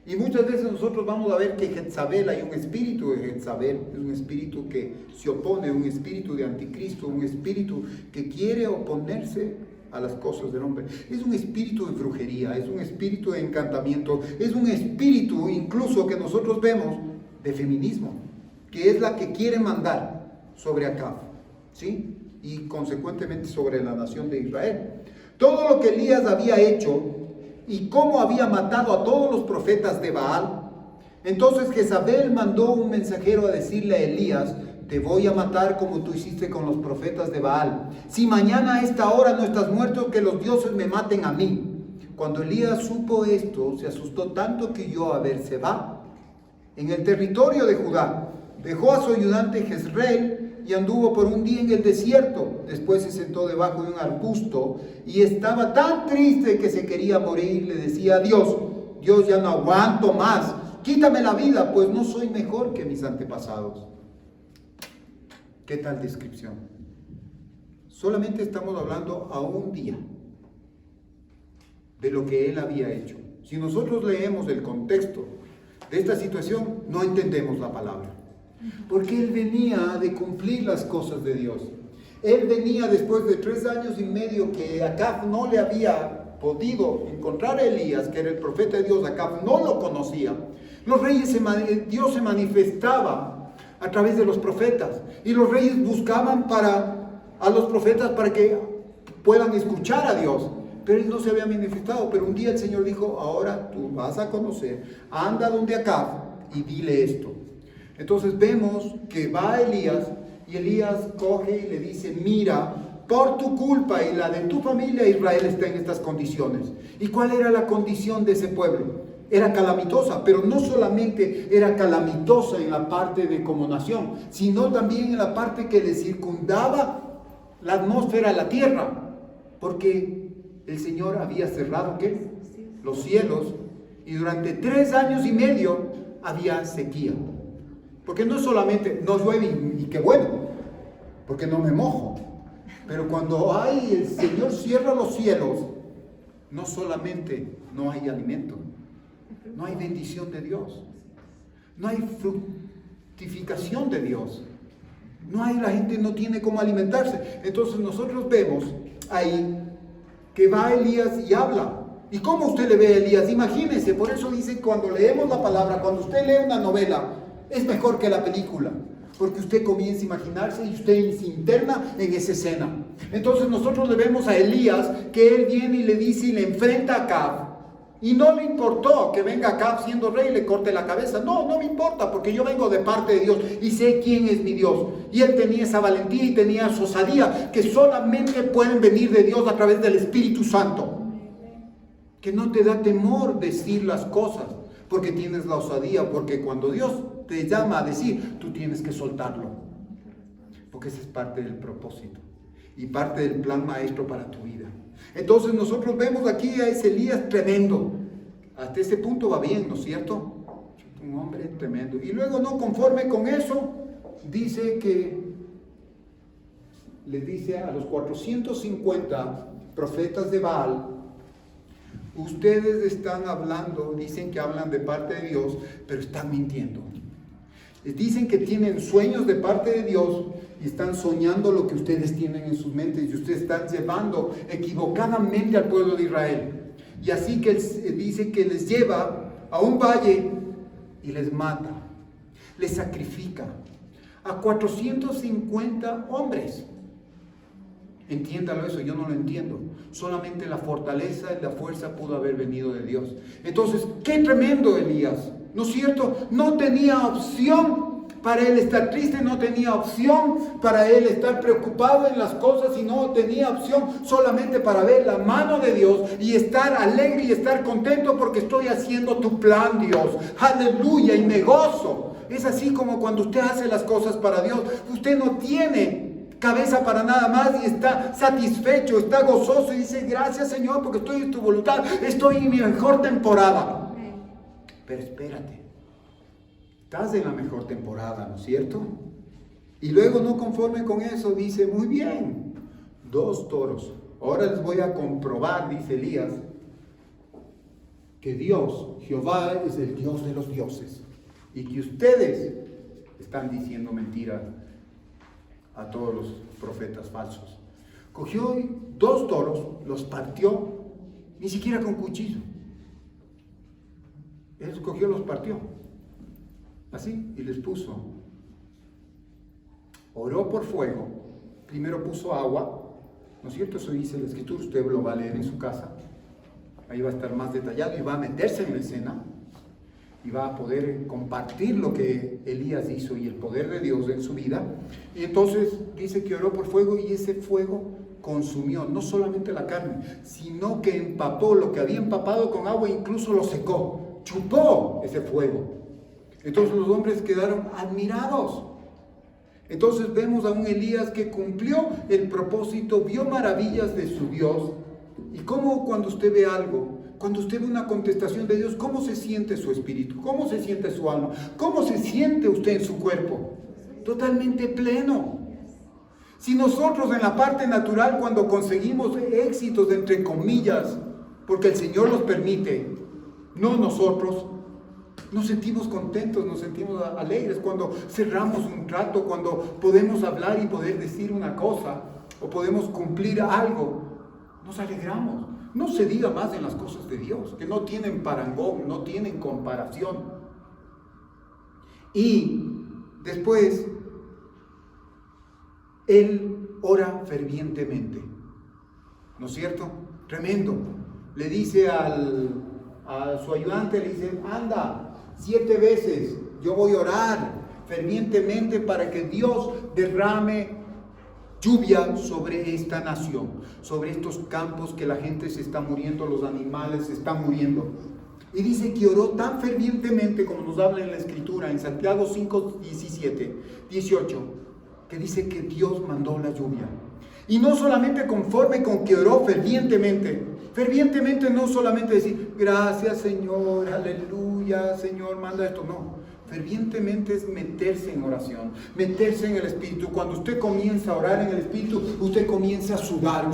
Y muchas veces nosotros vamos a ver que Jezabel, hay un espíritu de Jezabel, es un espíritu que se opone, un espíritu de anticristo, un espíritu que quiere oponerse a las cosas del hombre. Es un espíritu de brujería, es un espíritu de encantamiento, es un espíritu incluso que nosotros vemos de feminismo, que es la que quiere mandar sobre Acab, ¿sí? Y consecuentemente sobre la nación de Israel. Todo lo que Elías había hecho y cómo había matado a todos los profetas de Baal. Entonces Jezabel mandó un mensajero a decirle a Elías: te voy a matar como tú hiciste con los profetas de Baal. Si mañana a esta hora no estás muerto, que los dioses me maten a mí. Cuando Elías supo esto, se asustó tanto que huyó a Berseba, en el territorio de Judá. Dejó a su ayudante Jezreel y anduvo por un día en el desierto. Después se sentó debajo de un arbusto y estaba tan triste que se quería morir. Le decía a Dios: Dios, ya no aguanto más, quítame la vida, pues no soy mejor que mis antepasados. ¿Qué tal descripción? Solamente estamos hablando a un día de lo que él había hecho. Si nosotros leemos el contexto de esta situación, no entendemos la palabra. Porque él venía de cumplir las cosas de Dios. Él venía después de 3 años y medio que Acab no le había podido encontrar a Elías, que era el profeta de Dios. Acab no lo conocía. Los reyes, Dios se manifestaba a través de los profetas. Y los reyes buscaban a los profetas para que puedan escuchar a Dios. Pero él no se había manifestado. Pero un día el Señor dijo: ahora tú vas a conocer, anda donde Acab y dile esto. Entonces vemos que va Elías y Elías coge y le dice: mira, por tu culpa y la de tu familia, Israel está en estas condiciones. ¿Y cuál era la condición de ese pueblo? Era calamitosa, pero no solamente era calamitosa en la parte de como nación, sino también en la parte que le circundaba la atmósfera, la tierra, porque el Señor había cerrado ¿qué? Los cielos, y durante 3 años y medio había sequía. Porque no solamente no llueve y qué bueno, porque no me mojo. Pero cuando el Señor cierra los cielos, no solamente no hay alimento, no hay bendición de Dios, no hay fructificación de Dios, la gente no tiene cómo alimentarse. Entonces nosotros vemos ahí que va Elías y habla. ¿Y cómo usted le ve a Elías? Imagínese, por eso dice, cuando leemos la palabra, cuando usted lee una novela, es mejor que la película, porque usted comienza a imaginarse y usted se interna en esa escena. Entonces nosotros le vemos a Elías que él viene y le dice y le enfrenta a Acab. Y no le importó que venga Acab siendo rey y le corte la cabeza. No me importa, porque yo vengo de parte de Dios y sé quién es mi Dios. Y él tenía esa valentía y tenía esa osadía que solamente pueden venir de Dios a través del Espíritu Santo. Que no te da temor decir las cosas, porque tienes la osadía, porque cuando Dios te llama a decir, tú tienes que soltarlo, porque esa es parte del propósito y parte del plan maestro para tu vida. Entonces nosotros vemos aquí a ese Elías tremendo. Hasta ese punto va bien, ¿no es cierto? Un hombre tremendo. Y luego, no conforme con eso, dice que les dice a los 450 profetas de Baal: ustedes están hablando, dicen que hablan de parte de Dios, pero están mintiendo. Les dicen que tienen sueños de parte de Dios y están soñando lo que ustedes tienen en sus mentes, y ustedes están llevando equivocadamente al pueblo de Israel. Y así que dice que les lleva a un valle y les mata, les sacrifica a 450 hombres. Entiéndalo eso, yo no lo entiendo. Solamente la fortaleza y la fuerza pudo haber venido de Dios. Entonces, qué tremendo Elías, ¿no es cierto? No tenía opción para él estar triste, no tenía opción para él estar preocupado en las cosas, y no tenía opción solamente para ver la mano de Dios y estar alegre y estar contento, porque estoy haciendo tu plan, Dios. Aleluya, y me gozo. Es así como cuando usted hace las cosas para Dios, usted no tiene cabeza para nada más y está satisfecho, está gozoso y dice: gracias, Señor, porque estoy en tu voluntad, estoy en mi mejor temporada. Pero espérate, estás en la mejor temporada, ¿no es cierto? Y luego, no conforme con eso, dice: muy bien, 2 toros. Ahora les voy a comprobar, dice Elías, que Dios, Jehová, es el Dios de los dioses. Y que ustedes están diciendo mentira a todos los profetas falsos. Cogió 2 toros, los partió, ni siquiera con cuchillo. Él cogió, los partió, así, y les puso. Oró por fuego, primero puso agua, ¿no es cierto? Eso dice la Escritura, usted lo va a leer en su casa. Ahí va a estar más detallado y va a meterse en la escena y va a poder compartir lo que Elías hizo y el poder de Dios en su vida. Y entonces dice que oró por fuego y ese fuego consumió no solamente la carne, sino que empapó lo que había empapado con agua, incluso lo secó, chupó ese fuego. Entonces los hombres quedaron admirados. Entonces vemos a un Elías que cumplió el propósito, vio maravillas de su Dios. Y cómo cuando usted ve algo, cuando usted ve una contestación de Dios, ¿cómo se siente su espíritu? ¿Cómo se siente su alma? ¿Cómo se siente usted en su cuerpo? Totalmente pleno. Si nosotros en la parte natural, cuando conseguimos éxitos, entre comillas, porque el Señor los permite, no nosotros, nos sentimos contentos, nos sentimos alegres cuando cerramos un trato, cuando podemos hablar y poder decir una cosa, o podemos cumplir algo, nos alegramos. No se diga más en las cosas de Dios, que no tienen parangón, no tienen comparación. Y después, él ora fervientemente, ¿no es cierto? Tremendo. Le dice a su ayudante, le dice, anda 7 veces, yo voy a orar fervientemente para que Dios derrame lluvia sobre esta nación, sobre estos campos que la gente se está muriendo, los animales se están muriendo. Y dice que oró tan fervientemente como nos habla en la Escritura, en Santiago 5, 17, 18, que dice que Dios mandó la lluvia. Y no solamente conforme con que oró fervientemente no solamente decir, gracias Señor, aleluya, Señor, manda esto, no. Fervientemente es meterse en oración, meterse en el Espíritu. Cuando usted comienza a orar en el Espíritu, usted comienza a sudar,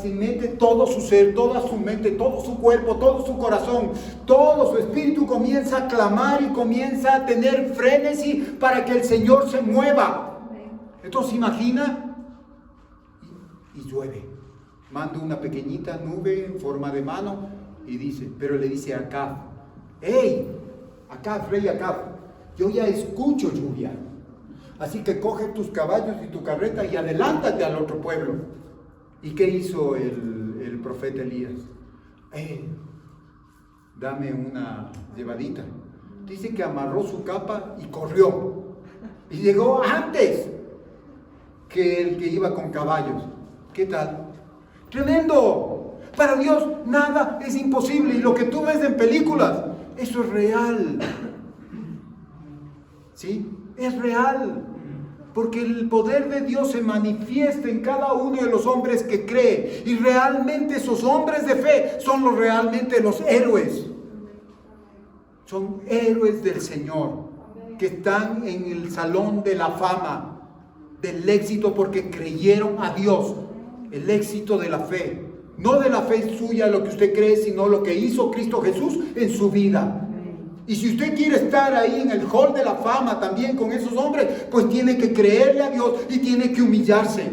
se mete todo su ser, toda su mente, todo su cuerpo, todo su corazón, todo su espíritu comienza a clamar y comienza a tener frenesí para que el Señor se mueva. Entonces imagina y llueve. Manda una pequeñita nube en forma de mano y dice, pero le dice a Acab, ¡hey! Acab, rey Acab, yo ya escucho lluvia, así que coge tus caballos y tu carreta y adelántate al otro pueblo. ¿Y qué hizo el profeta Elías? Dame una llevadita. Dice que amarró su capa y corrió, y llegó antes que el que iba con caballos. ¿Qué tal? ¡Tremendo! Para Dios nada es imposible, y lo que tú ves en películas, eso es real. ¿Sí? Es real. Porque el poder de Dios se manifiesta en cada uno de los hombres que cree. Y realmente esos hombres de fe son realmente los héroes. Son héroes del Señor, que están en el salón de la fama del éxito porque creyeron a Dios. El éxito de la fe. No de la fe suya, lo que usted cree, sino lo que hizo Cristo Jesús en su vida. Y si usted quiere estar ahí en el hall de la fama también con esos hombres, pues tiene que creerle a Dios y tiene que humillarse.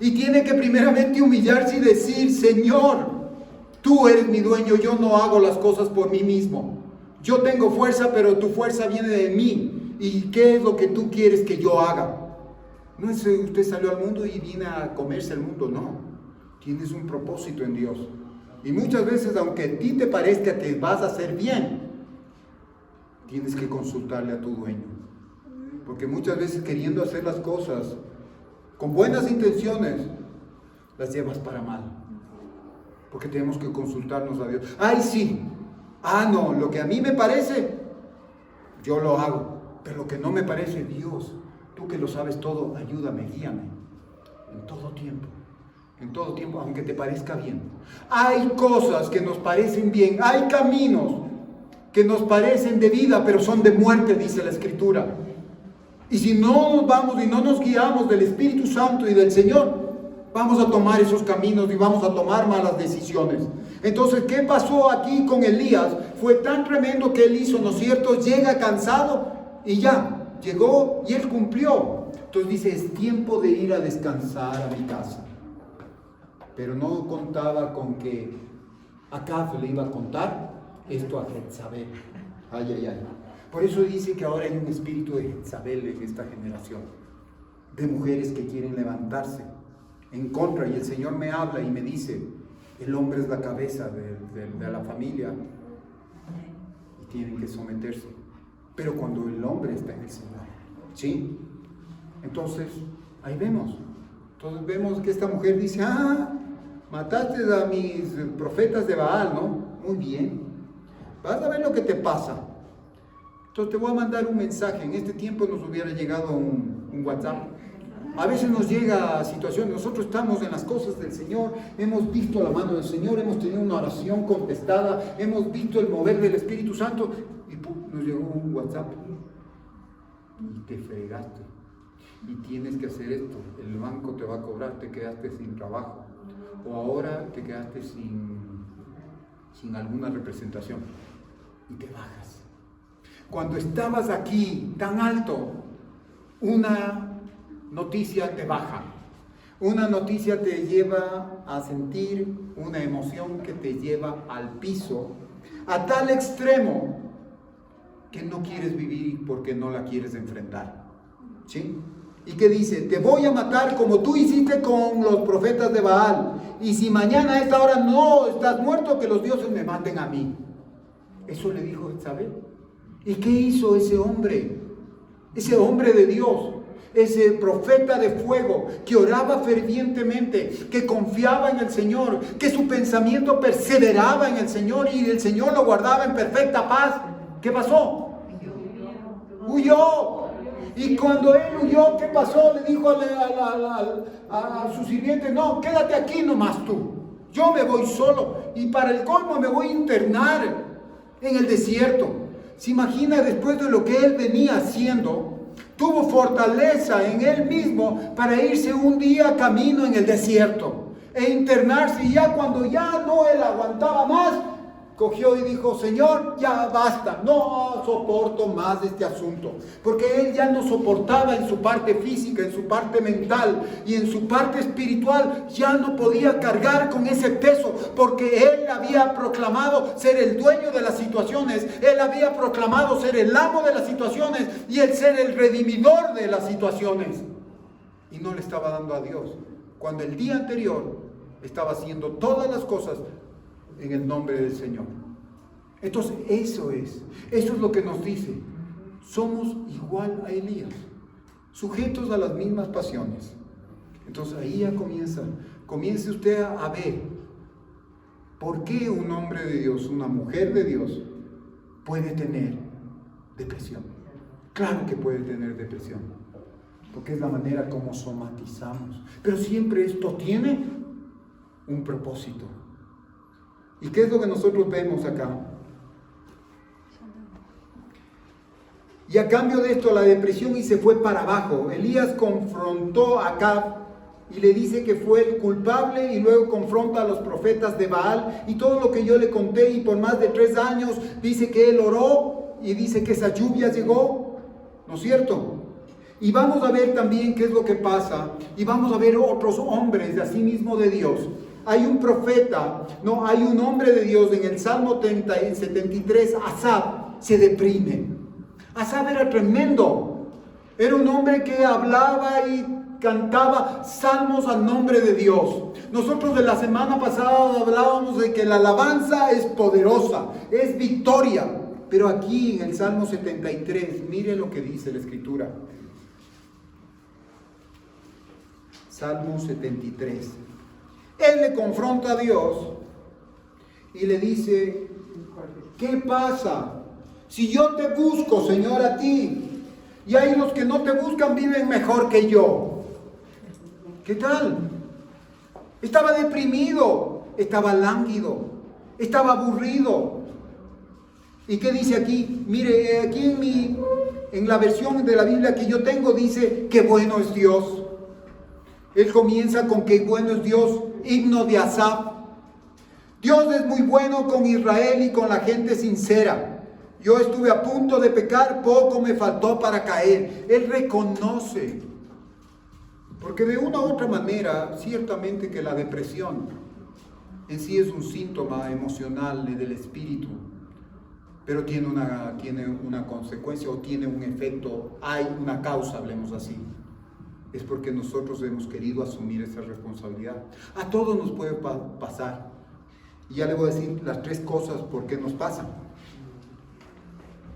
Y tiene que primeramente humillarse y decir, Señor, tú eres mi dueño, yo no hago las cosas por mí mismo. Yo tengo fuerza, pero tu fuerza viene de mí. ¿Y qué es lo que tú quieres que yo haga? No es que usted salió al mundo y viene a comerse el mundo, no. Tienes un propósito en Dios. Y muchas veces, aunque a ti te parezca que vas a hacer bien, tienes que consultarle a tu dueño. Porque muchas veces queriendo hacer las cosas con buenas intenciones, las llevas para mal. Porque tenemos que consultarnos a Dios. ¡Ay, sí! ¡Ah, no! Lo que a mí me parece, yo lo hago. Pero lo que no me parece, Dios, tú que lo sabes todo, ayúdame, guíame. En todo tiempo. En todo tiempo, aunque te parezca bien. Hay cosas que nos parecen bien, hay caminos que nos parecen de vida, pero son de muerte, dice la Escritura. Y si no nos vamos y no nos guiamos del Espíritu Santo y del Señor, vamos a tomar esos caminos y vamos a tomar malas decisiones. Entonces, ¿qué pasó aquí con Elías? Fue tan tremendo que él hizo, ¿no es cierto? Llega cansado y ya, llegó y él cumplió. Entonces dice, es tiempo de ir a descansar a mi casa. Pero no contaba con que Acab le iba a contar esto a Jezabel. Ay, ay, ay. Por eso dice que ahora hay un espíritu de Jezabel en esta generación, de mujeres que quieren levantarse en contra, y el Señor me habla y me dice, el hombre es la cabeza de la familia y tienen que someterse, pero cuando el hombre está en el Señor, ¿sí? Entonces, ahí vemos. Entonces vemos que esta mujer dice, mataste a mis profetas de Baal, ¿no? Muy bien, vas a ver lo que te pasa. Entonces te voy a mandar un mensaje. En este tiempo nos hubiera llegado un WhatsApp. A veces nos llega a situaciones, nosotros estamos en las cosas del Señor, hemos visto la mano del Señor, hemos tenido una oración contestada, hemos visto el mover del Espíritu Santo y nos llegó un WhatsApp y te fregaste y tienes que hacer esto, el banco te va a cobrar, te quedaste sin trabajo o ahora te quedaste sin alguna representación y te bajas. Cuando estabas aquí tan alto, una noticia te baja, una noticia te lleva a sentir una emoción que te lleva al piso, a tal extremo que no quieres vivir porque no la quieres enfrentar, ¿sí? ¿Y qué dice? Te voy a matar como tú hiciste con los profetas de Baal, y si mañana a esta hora no estás muerto, que los dioses me maten a mí. Eso le dijo Jezabel. ¿Y qué hizo ese hombre? Ese hombre de Dios, ese profeta de fuego, que oraba fervientemente, que confiaba en el Señor, que su pensamiento perseveraba en el Señor y el Señor lo guardaba en perfecta paz. ¿Qué pasó? Huyó. Y cuando él huyó, ¿qué pasó? Le dijo a su sirviente, no, quédate aquí nomás tú. Yo me voy solo y para el colmo me voy a internar en el desierto. ¿Se imagina después de lo que él venía haciendo? Tuvo fortaleza en él mismo para irse un día camino en el desierto e internarse, y ya cuando ya no él aguantaba más, cogió y dijo, Señor, ya basta, no soporto más este asunto, porque él ya no soportaba en su parte física, en su parte mental y en su parte espiritual, ya no podía cargar con ese peso, porque él había proclamado ser el dueño de las situaciones, él había proclamado ser el amo de las situaciones y el ser el redimidor de las situaciones, y no le estaba dando a Dios, cuando el día anterior estaba haciendo todas las cosas en el nombre del Señor. Entonces eso es lo que nos dice, somos igual a Elías, sujetos a las mismas pasiones. Entonces ahí ya comience usted a ver por qué un hombre de Dios, una mujer de Dios puede tener depresión. Claro que puede tener depresión, porque es la manera como somatizamos, pero siempre esto tiene un propósito. ¿Y qué es lo que nosotros vemos acá? Y a cambio de esto, la depresión y se fue para abajo. Elías confrontó a Acab y le dice que fue el culpable, y luego confronta a los profetas de Baal y todo lo que yo le conté, y por más de 3 años dice que él oró y dice que esa lluvia llegó, ¿no es cierto? Y vamos a ver también qué es lo que pasa, y vamos a ver otros hombres de así mismo de Dios. Hay un profeta, no, hay un hombre de Dios en el Salmo 73, Asaf, se deprime. Asaf era tremendo, era un hombre que hablaba y cantaba salmos al nombre de Dios. Nosotros de la semana pasada hablábamos de que la alabanza es poderosa, es victoria, pero aquí en el Salmo 73, mire lo que dice la Escritura. Salmo 73. Él le confronta a Dios y le dice, ¿qué pasa? Si yo te busco, Señor, a ti, y hay los que no te buscan viven mejor que yo. ¿Qué tal? Estaba deprimido, estaba lánguido, estaba aburrido. ¿Y qué dice aquí? Mire, aquí en la versión de la Biblia que yo tengo dice, qué bueno es Dios. Él comienza con qué bueno es Dios, himno de Asaf. Dios es muy bueno con Israel y con la gente sincera. Yo estuve a punto de pecar, poco me faltó para caer. Él reconoce. Porque de una u otra manera, ciertamente que la depresión en sí es un síntoma emocional del espíritu, pero tiene una consecuencia o tiene un efecto, hay una causa, hablemos así. Es porque nosotros hemos querido asumir esa responsabilidad. A todos nos puede pasar. Y ya le voy a decir las 3 cosas por qué nos pasan.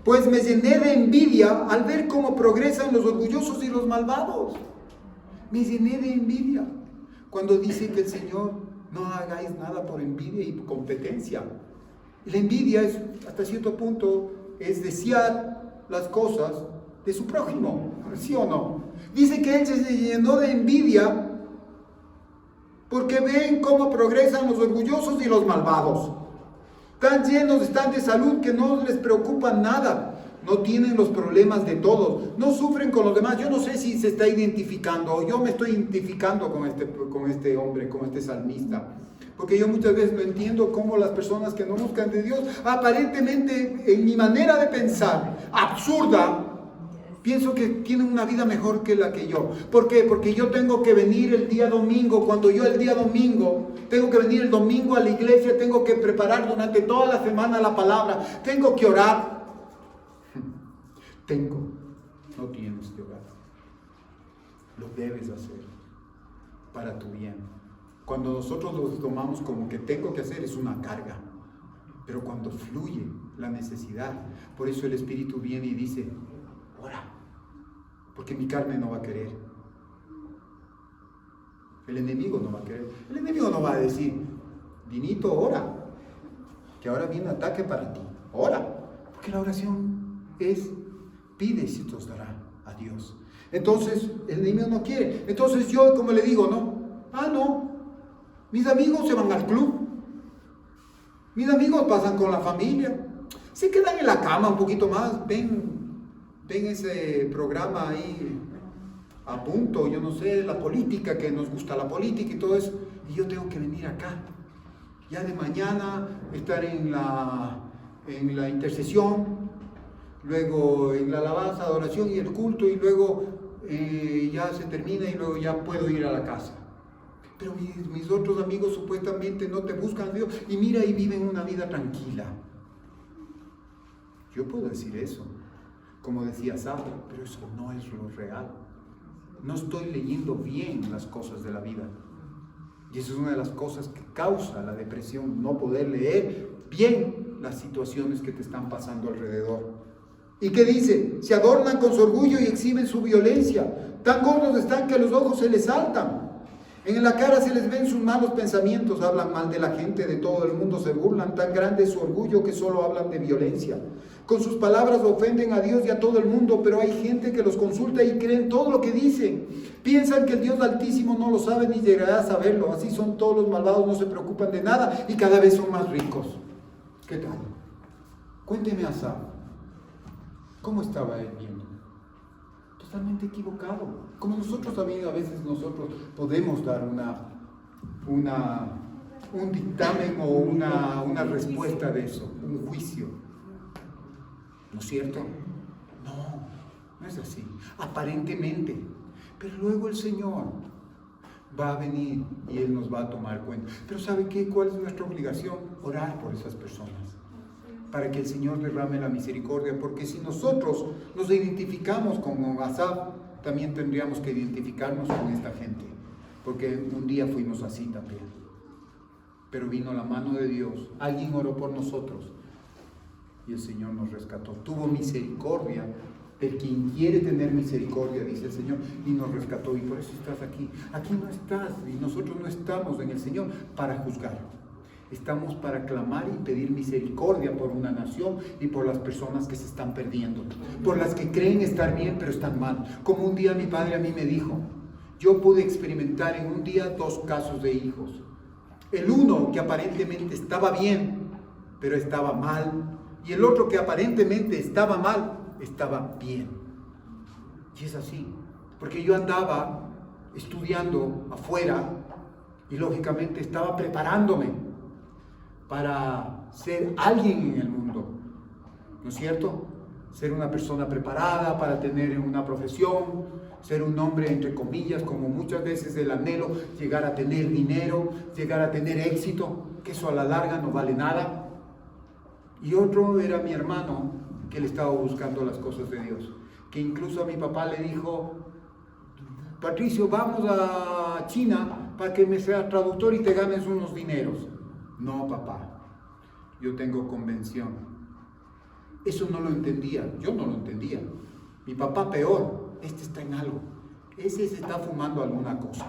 Pues me llené de envidia al ver cómo progresan los orgullosos y los malvados. Me llené de envidia. Cuando dice que el Señor no hagáis nada por envidia y competencia. La envidia es, hasta cierto punto, es desear las cosas de su prójimo, ¿sí o no? Dice que él se llenó de envidia porque ven cómo progresan los orgullosos y los malvados. Tan llenos están de salud que no les preocupa nada. No tienen los problemas de todos. No sufren con los demás. Yo no sé si se está identificando o yo me estoy identificando con este hombre, con este salmista. Porque yo muchas veces no entiendo cómo las personas que no buscan de Dios, aparentemente en mi manera de pensar, absurda, pienso que tienen una vida mejor que la que yo. ¿Por qué? Porque yo tengo que venir el día domingo. Cuando yo el día domingo, tengo que venir el domingo a la iglesia, tengo que preparar durante toda la semana la palabra, tengo que orar. No tienes que orar. Lo debes hacer para tu bien. Cuando nosotros lo tomamos como que tengo que hacer, es una carga. Pero cuando fluye la necesidad, por eso el Espíritu viene y dice, ora, porque mi carne no va a querer. El enemigo no va a querer. El enemigo no va a decir, Dinito, ora, que ahora viene un ataque para ti. Ora, porque la oración es, pide y se te os dará a Dios. Entonces, el enemigo no quiere. Entonces yo, como le digo, no, mis amigos se van al club. Mis amigos pasan con la familia. Se quedan en la cama un poquito más. Ven ese programa ahí a punto, yo no sé, la política, que nos gusta la política y todo eso. Y yo tengo que venir acá. Ya de mañana estar en la intercesión, luego en la alabanza, adoración y el culto, y luego ya se termina y luego ya puedo ir a la casa. Pero mis otros amigos supuestamente no te buscan a Dios y mira y viven una vida tranquila. Yo puedo decir eso, como decía Sara, pero eso no es lo real. No estoy leyendo bien las cosas de la vida. Y eso es una de las cosas que causa la depresión, no poder leer bien las situaciones que te están pasando alrededor. ¿Y qué dice? Se adornan con su orgullo y exhiben su violencia. Tan gordos están que los ojos se les saltan. En la cara se les ven sus malos pensamientos, hablan mal de la gente, de todo el mundo se burlan. Tan grande es su orgullo que solo hablan de violencia. Con sus palabras ofenden a Dios y a todo el mundo, pero hay gente que los consulta y creen todo lo que dicen. Piensan que el Dios Altísimo no lo sabe ni llegará a saberlo. Así son todos los malvados, no se preocupan de nada y cada vez son más ricos. ¿Qué tal? Cuénteme, Asaf, ¿cómo estaba él viendo? Totalmente equivocado. Como nosotros también a veces podemos dar un dictamen o una respuesta de eso, un juicio. ¿No es cierto? No es así. Aparentemente. Pero luego el Señor va a venir y Él nos va a tomar cuenta. Pero ¿sabe qué? ¿Cuál es nuestra obligación? Orar por esas personas, para que el Señor derrame la misericordia, porque si nosotros nos identificamos con Asaf, también tendríamos que identificarnos con esta gente, porque un día fuimos así también. Pero vino la mano de Dios, alguien oró por nosotros y el Señor nos rescató. Tuvo misericordia de quien quiere tener misericordia, dice el Señor, y nos rescató. Y por eso estás aquí. Aquí no estás, y nosotros no estamos en el Señor para juzgar. Estamos para clamar y pedir misericordia por una nación y por las personas que se están perdiendo, por las que creen estar bien pero están mal. Como un día mi padre a mí me dijo, yo pude experimentar en un día 2 casos de hijos. El uno que aparentemente estaba bien pero estaba mal, y el otro que aparentemente estaba mal estaba bien. Y es así, porque yo andaba estudiando afuera y lógicamente estaba preparándome para ser alguien en el mundo, ¿no es cierto? Ser una persona preparada para tener una profesión, ser un hombre entre comillas, como muchas veces el anhelo, llegar a tener dinero, llegar a tener éxito, que eso a la larga no vale nada. Y otro era mi hermano, que él estaba buscando las cosas de Dios, que incluso a mi papá le dijo: Patricio, vamos a China para que me seas traductor y te ganes unos dineros. No, papá, yo tengo convención. Eso no lo entendía, yo no lo entendía. Mi papá peor, este está en algo, ese se está fumando alguna cosa.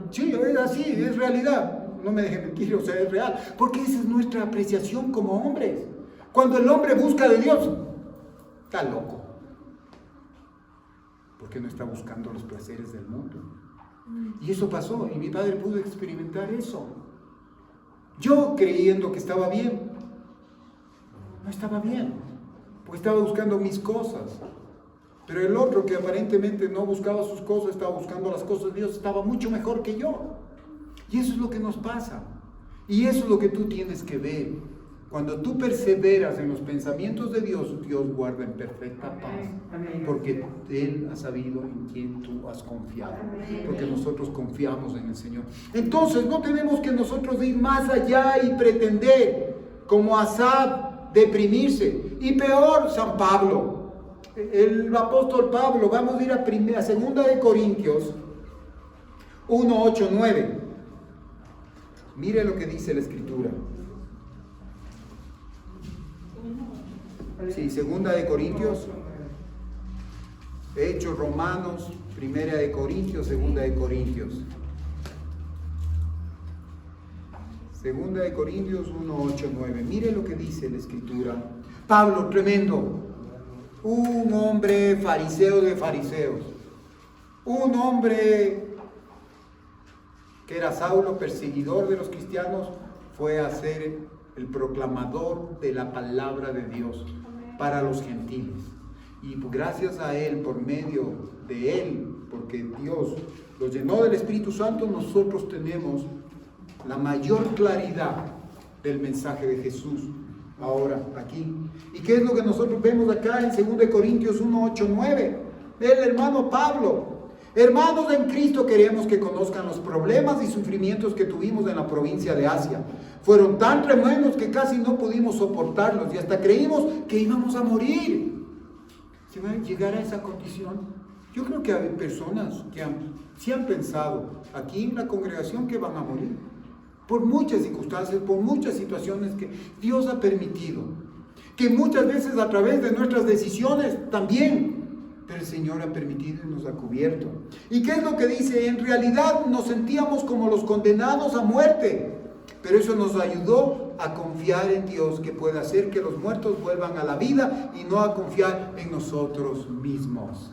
Sí, es así, es realidad, no me dejen mentir, o sea, es real, porque esa es nuestra apreciación como hombres. Cuando el hombre busca de Dios, está loco, porque no está buscando los placeres del mundo. Y eso pasó, y mi padre pudo experimentar eso. Yo creyendo que estaba bien, no estaba bien, porque estaba buscando mis cosas. Pero el otro, que aparentemente no buscaba sus cosas, estaba buscando las cosas de Dios, estaba mucho mejor que yo. Y eso es lo que nos pasa. Y eso es lo que tú tienes que ver. Cuando tú perseveras en los pensamientos de Dios, Dios guarda en perfecta paz. Porque Él ha sabido en quién tú has confiado. Porque nosotros confiamos en el Señor. Entonces no tenemos que nosotros ir más allá y pretender, como Asaf, deprimirse. Y peor, San Pablo, el apóstol Pablo. Vamos a ir a segunda de Corintios 1, 8, 9. Mire lo que dice la escritura. Sí, segunda de Corintios, Hechos, Romanos, primera de Corintios, segunda de Corintios. Segunda de Corintios 1, 8, 9. Mire lo que dice la escritura. Pablo, tremendo. Un hombre fariseo de fariseos. Un hombre que era Saulo, perseguidor de los cristianos, fue a ser el proclamador de la palabra de Dios para los gentiles. Y gracias a él, por medio de él, porque Dios los llenó del Espíritu Santo, nosotros tenemos la mayor claridad del mensaje de Jesús ahora aquí. ¿Y qué es lo que nosotros vemos acá en 2 Corintios 1, 8, 9? El hermano Pablo: hermanos en Cristo, queremos que conozcan los problemas y sufrimientos que tuvimos en la provincia de Asia. Fueron tan tremendos que casi no pudimos soportarlos y hasta creímos que íbamos a morir. ¿Se va a llegar a esa condición? Yo creo que hay personas que sí han pensado aquí en la congregación que van a morir, por muchas circunstancias, por muchas situaciones que Dios ha permitido, que muchas veces a través de nuestras decisiones también, pero el Señor ha permitido y nos ha cubierto. ¿Y qué es lo que dice? En realidad nos sentíamos como los condenados a muerte, pero eso nos ayudó a confiar en Dios, que puede hacer que los muertos vuelvan a la vida, y no a confiar en nosotros mismos.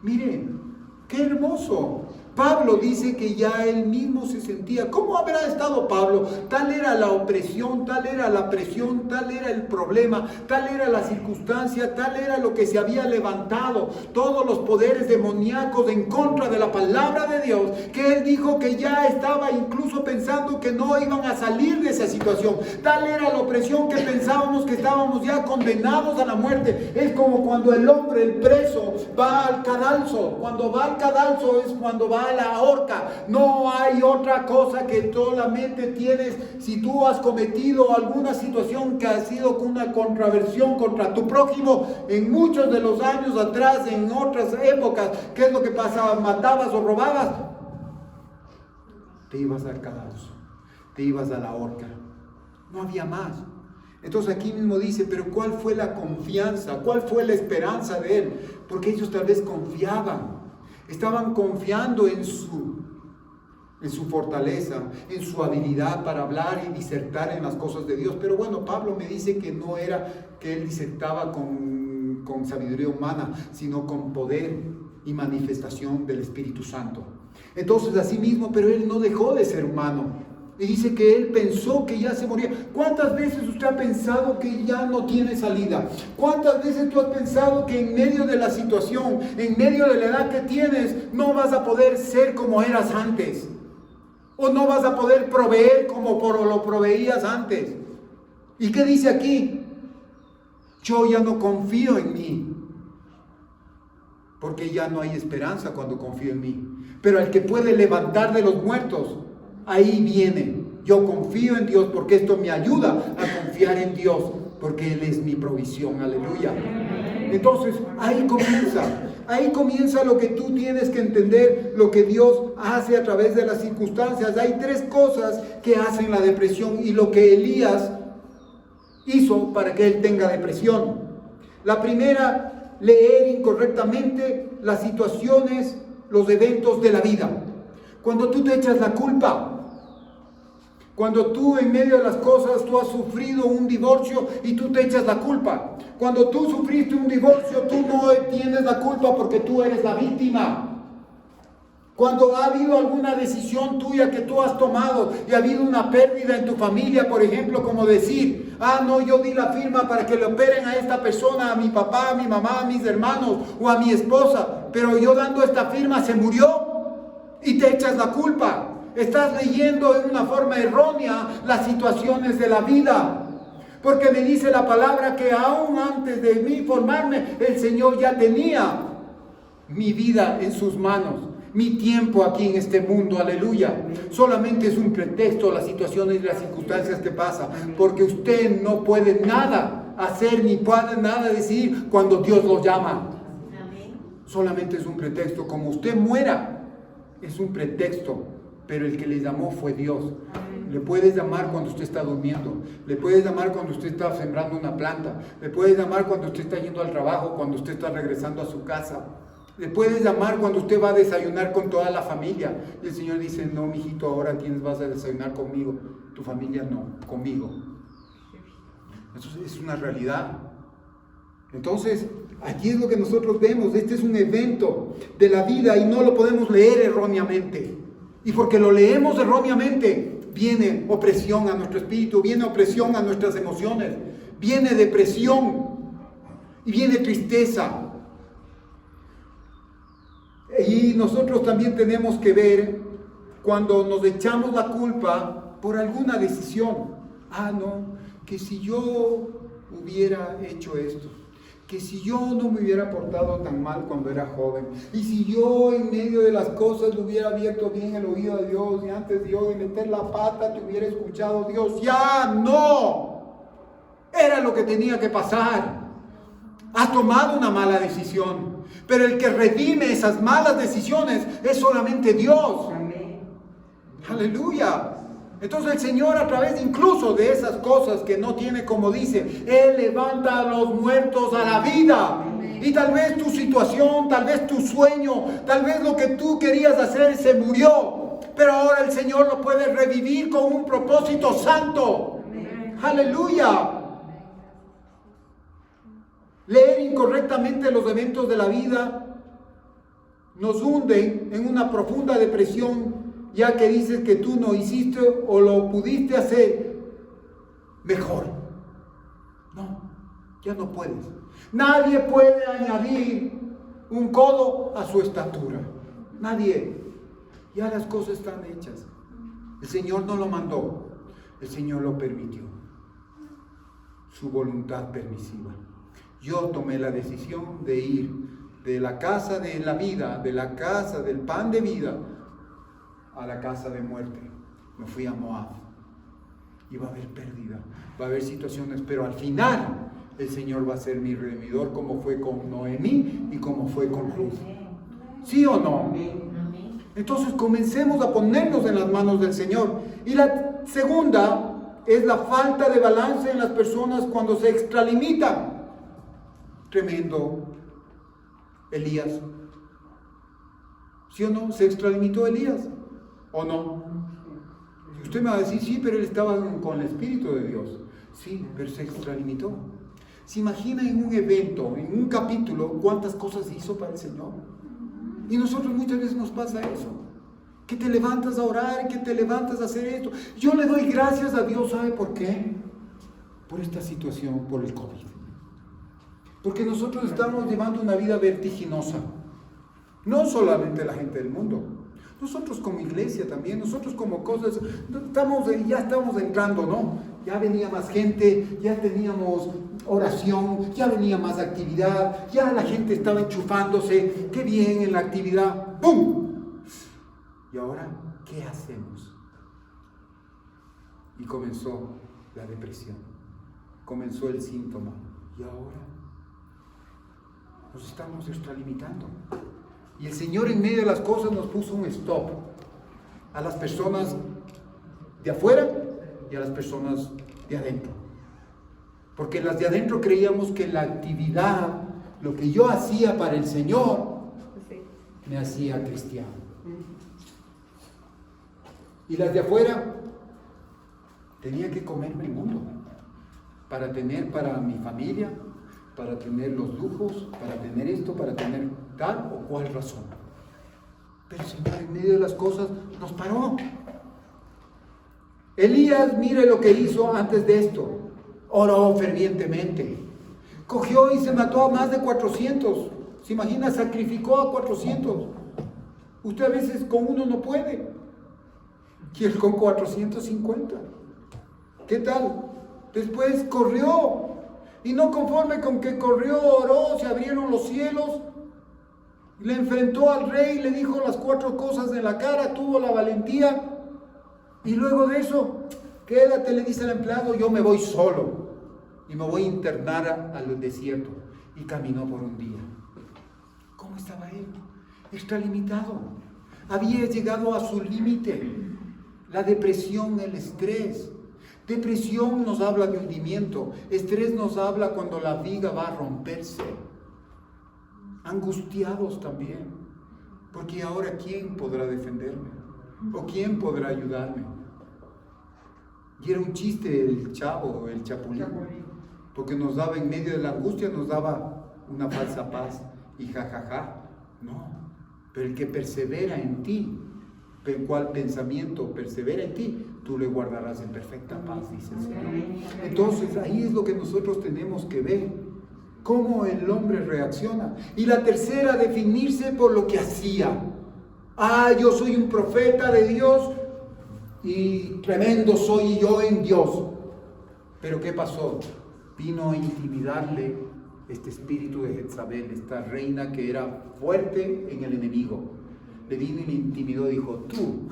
Miren, qué hermoso. Pablo dice que ya él mismo se sentía. ¿Cómo habrá estado Pablo? Tal era la opresión, tal era la presión, tal era el problema, tal era la circunstancia, tal era lo que se había levantado, todos los poderes demoníacos en contra de la palabra de Dios, que él dijo que ya estaba incluso pensando que no iban a salir de esa situación. Tal era la opresión que pensábamos que estábamos ya condenados a la muerte. Es como cuando el hombre, el preso, va al cadalso. Cuando va al cadalso es cuando va a la horca. No hay otra cosa que solamente tienes, si tú has cometido alguna situación que ha sido una contraversión contra tu prójimo en muchos de los años atrás, en otras épocas. ¿Qué es lo que pasaba? ¿Matabas o robabas? Te ibas al cadalso, te ibas a la horca. No había más. Entonces aquí mismo dice, pero ¿cuál fue la confianza? ¿Cuál fue la esperanza de él? Porque ellos tal vez confiaban. Estaban confiando en su fortaleza, en su habilidad para hablar y disertar en las cosas de Dios. Pero bueno, Pablo me dice que no era que él disertaba con sabiduría humana, sino con poder y manifestación del Espíritu Santo. Entonces, así mismo, pero él no dejó de ser humano. Y dice que él pensó que ya se moría. ¿Cuántas veces usted ha pensado que ya no tiene salida? ¿Cuántas veces tú has pensado que en medio de la situación, en medio de la edad que tienes, no vas a poder ser como eras antes? ¿O no vas a poder proveer como lo proveías antes? ¿Y qué dice aquí? Yo ya no confío en mí. Porque ya no hay esperanza cuando confío en mí. Pero el que puede levantar de los muertos, ahí viene. Yo confío en Dios porque esto me ayuda a confiar en Dios, porque Él es mi provisión. Aleluya. Entonces, ahí comienza lo que tú tienes que entender, lo que Dios hace a través de las circunstancias. Hay tres cosas que hacen la depresión y lo que Elías hizo para que él tenga depresión. La primera, leer incorrectamente las situaciones, los eventos de la vida. Cuando tú te echas la culpa, cuando tú en medio de las cosas tú has sufrido un divorcio y tú te echas la culpa. Cuando tú sufriste un divorcio, tú no tienes la culpa porque tú eres la víctima. Cuando ha habido alguna decisión tuya que tú has tomado y ha habido una pérdida en tu familia, por ejemplo, como decir, no, yo di la firma para que le operen a esta persona, a mi papá, a mi mamá, a mis hermanos o a mi esposa, pero yo dando esta firma se murió y te echas la culpa. Estás leyendo en una forma errónea las situaciones de la vida. Porque me dice la palabra que aún antes de mí formarme, el Señor ya tenía mi vida en sus manos. Mi tiempo aquí en este mundo, aleluya. Solamente es un pretexto las situaciones y las circunstancias que pasan. Porque usted no puede nada hacer ni puede nada decidir cuando Dios lo llama. Solamente es un pretexto. Como usted muera, es un pretexto. Pero el que le llamó fue Dios. Le puedes llamar cuando usted está durmiendo. Le puedes llamar cuando usted está sembrando una planta. Le puedes llamar cuando usted está yendo al trabajo, cuando usted está regresando a su casa. Le puedes llamar cuando usted va a desayunar con toda la familia. Y el Señor dice, no, mijito, ahora vas a desayunar conmigo. Tu familia no, conmigo. Eso es una realidad. Entonces, aquí es lo que nosotros vemos. Este es un evento de la vida y no lo podemos leer erróneamente. Y porque lo leemos erróneamente, viene opresión a nuestro espíritu, viene opresión a nuestras emociones, viene depresión y viene tristeza. Y nosotros también tenemos que ver cuando nos echamos la culpa por alguna decisión. No, que si yo hubiera hecho esto, que si yo no me hubiera portado tan mal cuando era joven, y si yo en medio de las cosas le hubiera abierto bien el oído a Dios, y antes yo de meter la pata te hubiera escuchado Dios, ya no, era lo que tenía que pasar. Has tomado una mala decisión, pero el que redime esas malas decisiones es solamente Dios. Amén. Aleluya. Entonces el Señor, a través incluso de esas cosas que no tiene, como dice, Él levanta a los muertos a la vida. Amén. Y tal vez tu situación, tal vez tu sueño, tal vez lo que tú querías hacer se murió, pero ahora el Señor lo puede revivir con un propósito santo. Amén. Aleluya. Leer incorrectamente los eventos de la vida nos hunden en una profunda depresión, ya que dices que tú no hiciste o lo pudiste hacer mejor. No, ya no puedes. Nadie puede añadir un codo a su estatura. Nadie. Ya las cosas están hechas. El Señor no lo mandó, el Señor lo permitió. Su voluntad permisiva. Yo tomé la decisión de ir de la casa de la vida, de la casa del pan de vida, a la casa de muerte. Me fui a Moab. Y va a haber pérdida, va a haber situaciones, pero al final el Señor va a ser mi redimidor, como fue con Noemí y como fue con Ruth. ¿Sí o no? Entonces comencemos a ponernos en las manos del Señor. Y la segunda es la falta de balance en las personas cuando se extralimitan. Tremendo Elías. ¿Sí o no? ¿Se extralimitó Elías? ¿O no? Usted me va a decir, sí, pero él estaba con el Espíritu de Dios. Sí, pero se extralimitó. ¿Se imagina en un evento, en un capítulo, cuántas cosas hizo para el Señor? Y nosotros muchas veces nos pasa eso. que te levantas a orar, que te levantas a hacer esto. Yo le doy gracias a Dios, ¿sabe por qué? Por esta situación, por el COVID. Porque nosotros estamos llevando una vida vertiginosa. No solamente la gente del mundo. Nosotros como iglesia también, nosotros como cosas, ya estamos entrando, ¿no? Ya venía más gente, ya teníamos oración, ya venía más actividad, ya la gente estaba enchufándose, qué bien en la actividad, ¡pum! Y ahora, ¿qué hacemos? Y comenzó la depresión, comenzó el síntoma, y ahora nos estamos extralimitando. Y el Señor en medio de las cosas nos puso un stop a las personas de afuera y a las personas de adentro. Porque las de adentro creíamos que la actividad, lo que yo hacía para el Señor, me hacía cristiano. Y las de afuera, tenía que comerme el mundo para tener para mi familia, para tener los lujos, para tener esto, para tener tal o cual razón. Pero el Señor en medio de las cosas nos paró. Elías, mire lo que hizo antes de esto. Oró fervientemente. Cogió y se mató a más de 400. ¿Se imagina? Sacrificó a 400. Usted a veces con uno no puede. Y él con 450. ¿Qué tal? Después corrió. Y no conforme con que corrió, oró, se abrieron los cielos, le enfrentó al rey, le dijo las 4 cosas en la cara, tuvo la valentía, y luego de eso, quédate, le dice al empleado, yo me voy solo, y me voy a internar al desierto, y caminó por un día. ¿Cómo estaba él? Extralimitado, había llegado a su límite, la depresión, el estrés. Depresión nos habla de hundimiento, estrés nos habla cuando la viga va a romperse. Angustiados también, porque ahora ¿quién podrá defenderme? ¿O quién podrá ayudarme? Y era un chiste el chavo, el chapulín, porque nos daba en medio de la angustia, nos daba una falsa paz y jajaja. No, pero el que persevera en ti, el cual pensamiento persevera en ti, tú le guardarás en perfecta paz, dice el Señor. Entonces ahí es lo que nosotros tenemos que ver, cómo el hombre reacciona. Y la tercera, definirse por lo que hacía. Yo soy un profeta de Dios y tremendo soy yo en Dios. Pero ¿qué pasó? Vino a intimidarle este espíritu de Jezabel, esta reina que era fuerte en el enemigo. Le vino y le intimidó y dijo, tú,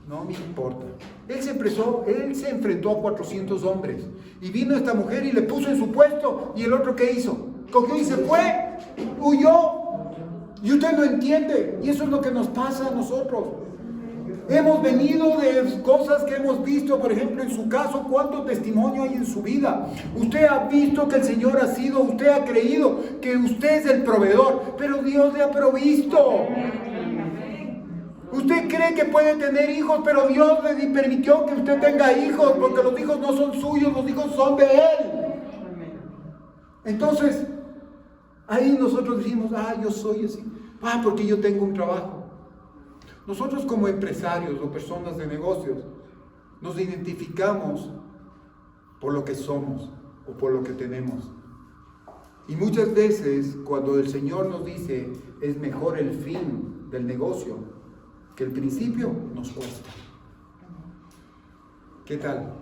no me importa. Él se enfrentó a 400 hombres. Y vino esta mujer y le puso en su puesto. ¿Y el otro qué hizo? Cogió y se fue. Huyó. Y usted no entiende. Y eso es lo que nos pasa a nosotros. Hemos venido de cosas que hemos visto. Por ejemplo, en su caso, ¿cuánto testimonio hay en su vida? Usted ha visto que el Señor ha sido, usted ha creído que usted es el proveedor. Pero Dios le ha provisto. Usted cree que puede tener hijos, pero Dios le permitió que usted tenga hijos, porque los hijos no son suyos, los hijos son de Él. Entonces, ahí nosotros decimos, yo soy así, porque yo tengo un trabajo. Nosotros como empresarios o personas de negocios, nos identificamos por lo que somos o por lo que tenemos. Y muchas veces, cuando el Señor nos dice, es mejor el fin del negocio que el principio, nos cuesta. ¿Qué tal?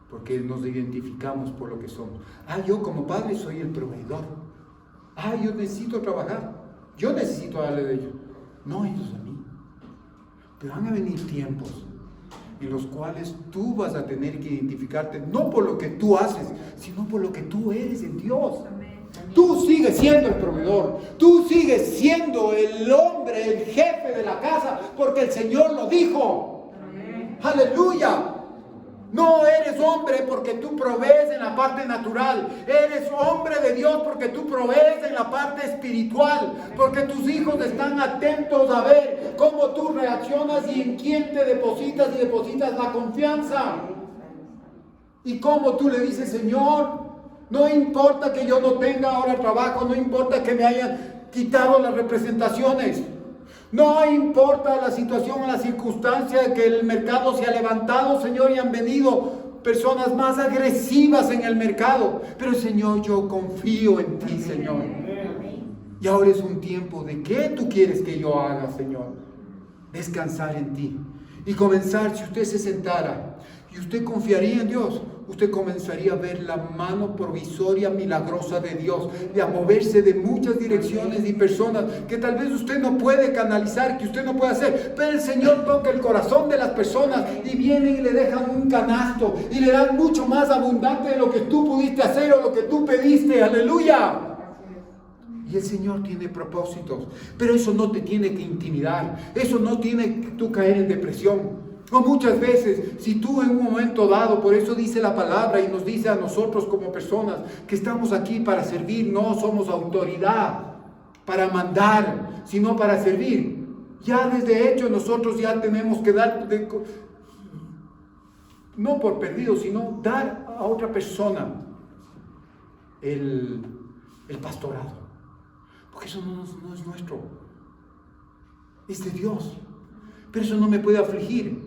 Porque nos identificamos por lo que somos. Yo como padre soy el proveedor. Yo necesito trabajar. Yo necesito darle de ellos. No ellos a mí. Pero van a venir tiempos en los cuales tú vas a tener que identificarte no por lo que tú haces, sino por lo que tú eres en Dios. Tú sigues siendo el proveedor, tú sigues siendo el hombre, el jefe de la casa, porque el Señor lo dijo. Amén. Aleluya. No eres hombre porque tú provees en la parte natural, eres hombre de Dios porque tú provees en la parte espiritual, porque tus hijos están atentos a ver cómo tú reaccionas y en quién te depositas y depositas la confianza. Y cómo tú le dices, Señor, no importa que yo no tenga ahora trabajo, no importa que me hayan quitado las representaciones. No importa la situación o la circunstancia, que el mercado se ha levantado, Señor, y han venido personas más agresivas en el mercado. Pero, Señor, yo confío en ti, Señor. Y ahora es un tiempo de ¿qué tú quieres que yo haga, Señor? Descansar en ti. Y comenzar, si usted se sentara y usted confiaría en Dios, usted comenzaría a ver la mano provisoria, milagrosa de Dios, y a moverse de muchas direcciones y personas que tal vez usted no puede canalizar, que usted no puede hacer, pero el Señor toca el corazón de las personas y vienen y le dejan un canasto y le dan mucho más abundante de lo que tú pudiste hacer o lo que tú pediste. ¡Aleluya! Y el Señor tiene propósitos, pero eso no te tiene que intimidar, eso no tiene que tú caer en depresión. O muchas veces, si tú en un momento dado, por eso dice la palabra y nos dice a nosotros como personas que estamos aquí para servir, no somos autoridad para mandar, sino para servir. Ya desde hecho nosotros ya tenemos que dar, no por perdido, sino dar a otra persona el pastorado. Porque eso no es nuestro, es de Dios. Pero eso no me puede afligir.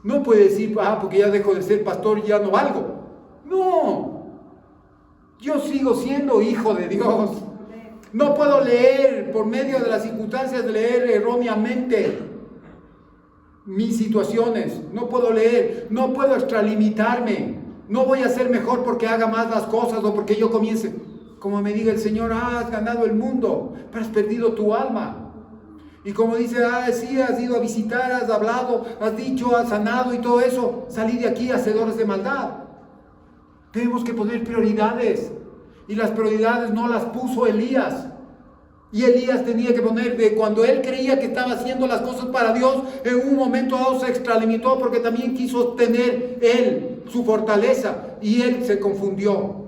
No puede decir, porque ya dejo de ser pastor y ya no valgo. No, yo sigo siendo hijo de Dios. No puedo leer, por medio de las circunstancias, leer erróneamente mis situaciones. No puedo leer, no puedo extralimitarme. No voy a ser mejor porque haga más las cosas o porque yo comience. Como me diga el Señor, has ganado el mundo, pero has perdido tu alma. Y como dice, sí, has ido a visitar, has hablado, has dicho, has sanado y todo eso, salí de aquí hacedores de maldad. Tenemos que poner prioridades. Y las prioridades no las puso Elías. Y Elías tenía que poner, de cuando él creía que estaba haciendo las cosas para Dios, en un momento dado se extralimitó porque también quiso tener él su fortaleza. Y él se confundió.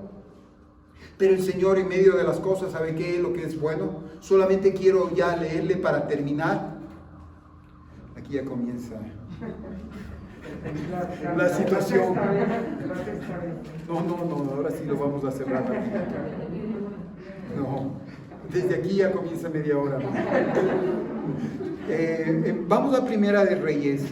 Pero el Señor en medio de las cosas, ¿sabe qué es lo que es bueno? Solamente quiero ya leerle para terminar. Aquí ya comienza la situación. No, ahora sí lo vamos a cerrar. No, desde aquí ya comienza media hora. Vamos a Primera de Reyes.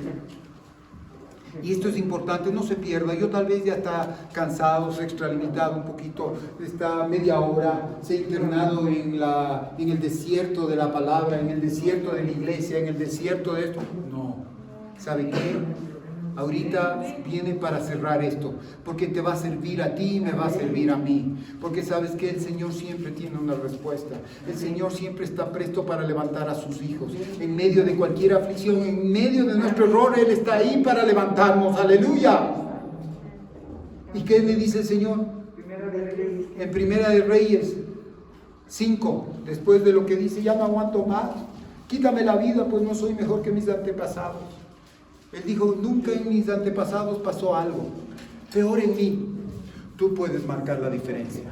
Y esto es importante, no se pierda. Yo tal vez ya está cansado, se ha extralimitado un poquito, está media hora, se ha internado en el desierto de la palabra, en el desierto de la iglesia, en el desierto de esto. No, ¿sabe qué? Ahorita viene para cerrar esto, porque te va a servir a ti y me va a servir a mí. Porque sabes que el Señor siempre tiene una respuesta. El Señor siempre está presto para levantar a sus hijos. En medio de cualquier aflicción, en medio de nuestro error, Él está ahí para levantarnos. ¡Aleluya! ¿Y qué le dice el Señor? En Primera de Reyes 5, después de lo que dice, ya no aguanto más. Quítame la vida, pues no soy mejor que mis antepasados. Él dijo, nunca en mis antepasados pasó algo. Peor en mí. Tú puedes marcar la diferencia.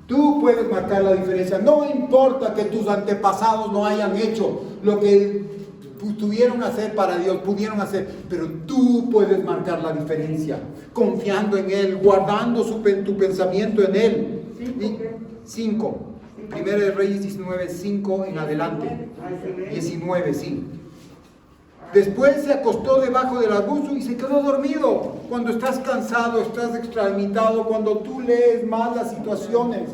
Tú puedes marcar la diferencia. No importa que tus antepasados no hayan hecho lo que tuvieron hacer para Dios, pudieron hacer. Pero tú puedes marcar la diferencia. Confiando en Él, guardando tu pensamiento en Él. 5. Primera de Reyes 19, 5 en adelante. 19, sí. Después se acostó debajo del arbusto y se quedó dormido. Cuando estás cansado, estás extralimitado, cuando tú lees mal las situaciones,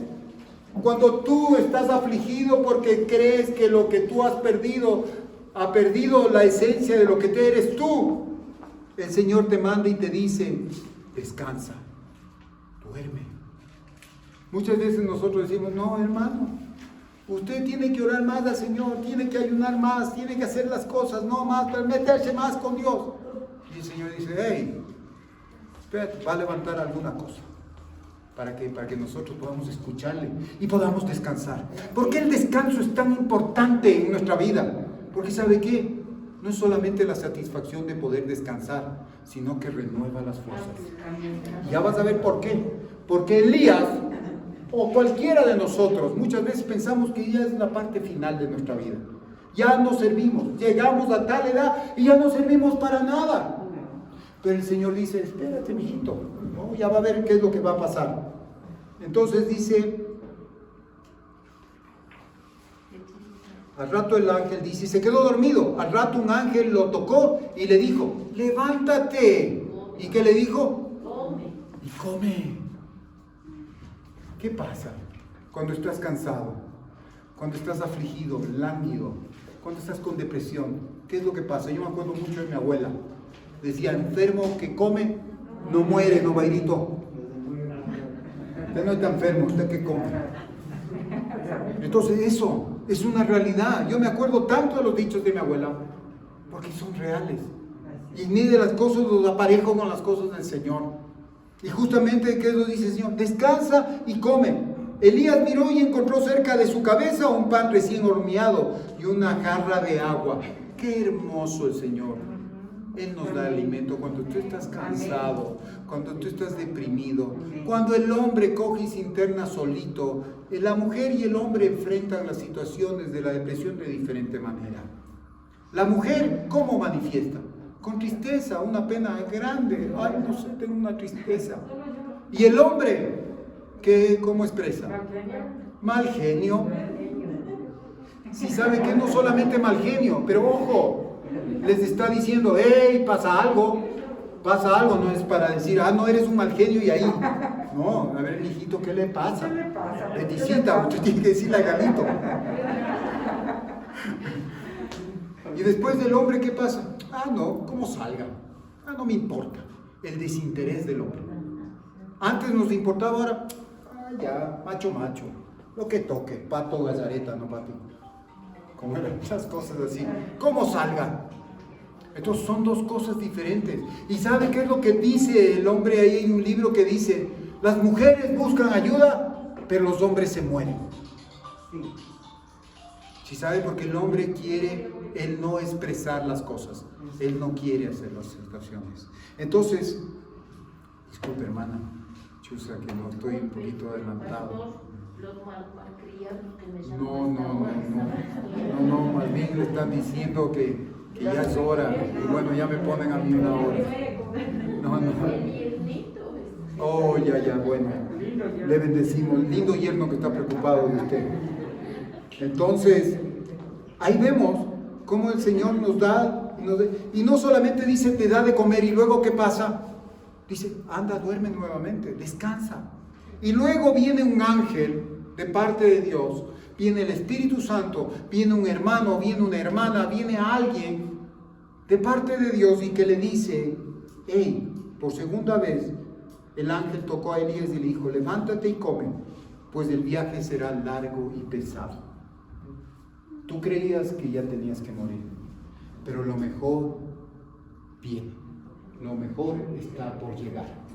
cuando tú estás afligido porque crees que lo que tú has perdido, ha perdido la esencia de lo que te eres tú, el Señor te manda y te dice, descansa, duerme. Muchas veces nosotros decimos, no, hermano, usted tiene que orar más al Señor, tiene que ayunar más, tiene que hacer las cosas, no más, pero meterse más con Dios. Y el Señor dice, hey, espérate, va a levantar alguna cosa. ¿Para qué? Para que nosotros podamos escucharle y podamos descansar. ¿Por qué el descanso es tan importante en nuestra vida? Porque ¿sabe qué? No es solamente la satisfacción de poder descansar, sino que renueva las fuerzas. Y ya vas a ver por qué. Porque Elías, o cualquiera de nosotros, muchas veces pensamos que ya es la parte final de nuestra vida. Ya no servimos, llegamos a tal edad y ya no servimos para nada. Pero el Señor dice, espérate, mijito, ¿no? Ya va a ver qué es lo que va a pasar. Entonces dice, Al rato el ángel dice, se quedó dormido. Al rato un ángel lo tocó y le dijo, levántate. ¿Y qué le dijo? Come. Y come. ¿Qué pasa cuando estás cansado? Cuando estás afligido, lánguido, cuando estás con depresión. ¿Qué es lo que pasa? Yo me acuerdo mucho de mi abuela. Decía, enfermo que come, no muere, no vairito. Usted no está enfermo, usted que come. Entonces eso es una realidad. Yo me acuerdo tanto de los dichos de mi abuela, porque son reales. Y en medio de las cosas los aparejo con las cosas del Señor. Y justamente, ¿qué es lo que dice el Señor? Descansa y come. Elías miró y encontró cerca de su cabeza un pan recién horneado y una jarra de agua. ¡Qué hermoso el Señor! Él nos da alimento cuando tú estás cansado, cuando tú estás deprimido, cuando el hombre coge y se interna solito. La mujer y el hombre enfrentan las situaciones de la depresión de diferente manera. La mujer, ¿cómo manifiesta? Con tristeza, una pena grande. Ay, no sé, tengo una tristeza. Y el hombre, ¿cómo expresa? Mal genio. Si sabe que no solamente mal genio, pero ojo, les está diciendo, hey, pasa algo, no es para decir, no eres un mal genio y ahí. No, a ver, hijito, ¿qué le pasa? Peticita, usted tiene que decirle a Galito. Y después del hombre, ¿qué pasa? No, ¿cómo salga? No me importa. El desinterés del hombre. Antes nos importaba, ahora, ya, macho, lo que toque, pato, gazareta, no papi. Como eran muchas cosas así. ¿Cómo salga? Entonces son dos cosas diferentes. ¿Y sabe qué es lo que dice el hombre? Ahí hay un libro que dice, las mujeres buscan ayuda, pero los hombres se mueren. ¿Sí sabe? Porque el hombre quiere, él no expresar las cosas. Él no quiere hacer las situaciones. Entonces, disculpe hermana, chusa que no estoy un poquito adelantado. Los malcriados que me No, más bien le están diciendo que ya es hora, y bueno, ya me ponen a mí una hora. No. Oh, ya, bueno, le bendecimos, lindo yerno que está preocupado de usted. Entonces, ahí vemos cómo el Señor nos da, y no solamente dice, te da de comer, y luego, ¿qué pasa? Dice, anda, duerme nuevamente, descansa. Y luego viene un ángel de parte de Dios, viene el Espíritu Santo, viene un hermano, viene una hermana, viene alguien de parte de Dios y que le dice, hey, por segunda vez, el ángel tocó a Elías y le dijo, levántate y come, pues el viaje será largo y pesado. Tú creías que ya tenías que morir, pero lo mejor viene, lo mejor está por llegar.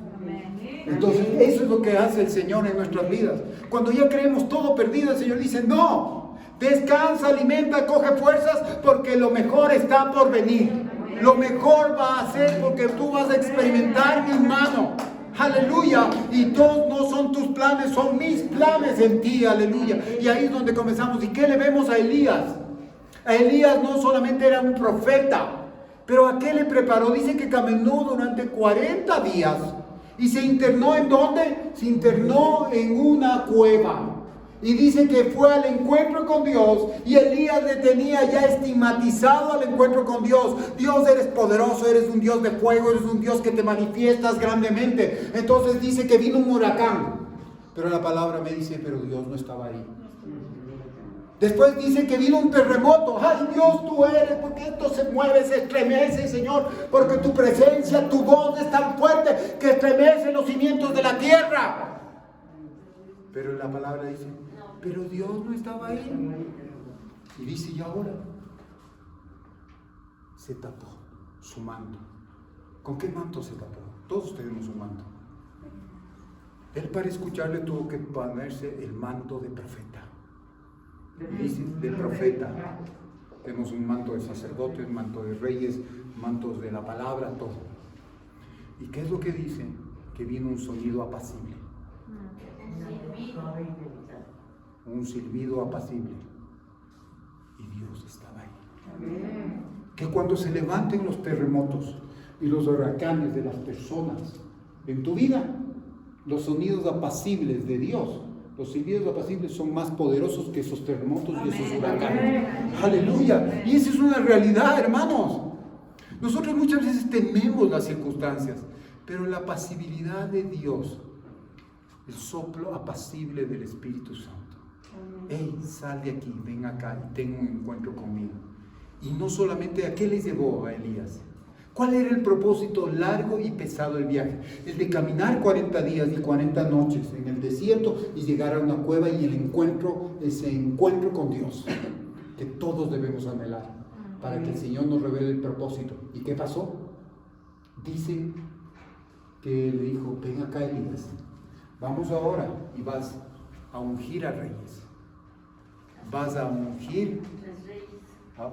Entonces eso es lo que hace el Señor en nuestras vidas. Cuando ya creemos todo perdido, el Señor dice, no, descansa, alimenta, coge fuerzas, porque lo mejor está por venir. Lo mejor va a ser porque tú vas a experimentar mi mano. Aleluya. Y todos no son tus planes, son mis planes en ti. Aleluya. Y ahí es donde comenzamos. ¿Y qué le vemos a Elías? A Elías no solamente era un profeta, pero ¿a qué le preparó? Dice que caminó durante 40 días. ¿Y se internó en dónde? Se internó en una cueva. Y dice que fue al encuentro con Dios, y Elías le tenía ya estigmatizado al encuentro con Dios. Dios, eres poderoso, eres un Dios de fuego, eres un Dios que te manifiestas grandemente. Entonces dice que vino un huracán, pero la palabra me dice, pero Dios no estaba ahí. Después dice que vino un terremoto. ¡Ay, Dios, tú eres! Porque esto se mueve, se estremece, Señor. Porque tu presencia, tu voz es tan fuerte que estremece los cimientos de la tierra. Pero la palabra dice, pero Dios no estaba ahí. Y dice, y ahora se tapó su manto. ¿Con qué manto se tapó? Todos tenemos un manto. Él, para escucharle, tuvo que ponerse el manto de profeta. Dice, de profeta. Tenemos un manto de sacerdotes, manto de reyes, mantos de la palabra, todo. ¿Y qué es lo que dice? Que vino un sonido apacible. Un silbido apacible. Y Dios estaba ahí. Que cuando se levanten los terremotos y los huracanes de las personas en tu vida, los sonidos apacibles de Dios Los silbidos apacibles son más poderosos que esos terremotos y esos huracanes. Aleluya. Y esa es una realidad, hermanos. Nosotros muchas veces tememos las circunstancias, pero la apacibilidad de Dios, el soplo apacible del Espíritu Santo. Hey, sal de aquí, ven acá y ten un encuentro conmigo. Y no solamente, ¿a qué les llevó a Elías? ¿Cuál era el propósito largo y pesado del viaje? El de caminar 40 días y 40 noches en el desierto y llegar a una cueva y ese encuentro con Dios, que todos debemos anhelar, para que el Señor nos revele el propósito. ¿Y qué pasó? Dice que le dijo, ven acá Elías, vamos ahora y vas a ungir a reyes. Vas a ungir a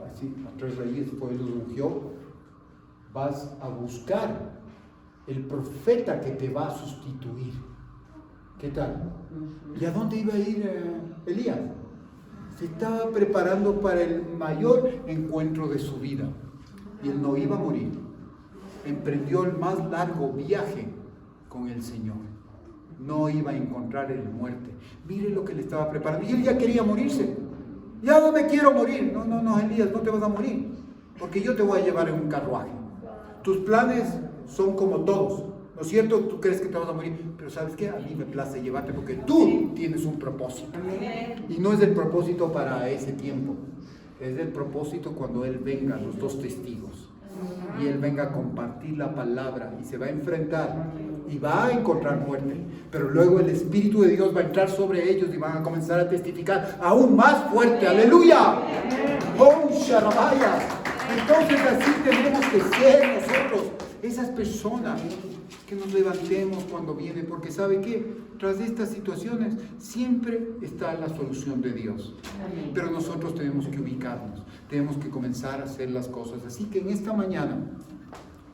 3 reyes, pues los ungió. Vas a buscar el profeta que te va a sustituir. ¿Qué tal? ¿Y a dónde iba a ir Elías? Se estaba preparando para el mayor encuentro de su vida. Y él no iba a morir. Emprendió el más largo viaje con el Señor. No iba a encontrar el muerte. Mire lo que le estaba preparando. Y él ya quería morirse. Ya no me quiero morir. No, Elías, no te vas a morir. Porque yo te voy a llevar en un carruaje. Tus planes son como todos, ¿no es cierto? Tú crees que te vas a morir, pero ¿sabes qué? A mí me place llevarte porque tú tienes un propósito. Y no es el propósito para ese tiempo, es el propósito cuando Él venga, los 2 testigos. Y Él venga a compartir la palabra y se va a enfrentar y va a encontrar muerte. Pero luego el Espíritu de Dios va a entrar sobre ellos y van a comenzar a testificar aún más fuerte. ¡Aleluya! ¡Oh, Sharabaya! Entonces así tenemos que ser nosotros, esas personas que nos levantemos cuando viene, porque ¿sabe qué? Tras estas situaciones siempre está la solución de Dios. Pero nosotros tenemos que ubicarnos, tenemos que comenzar a hacer las cosas. Así que en esta mañana,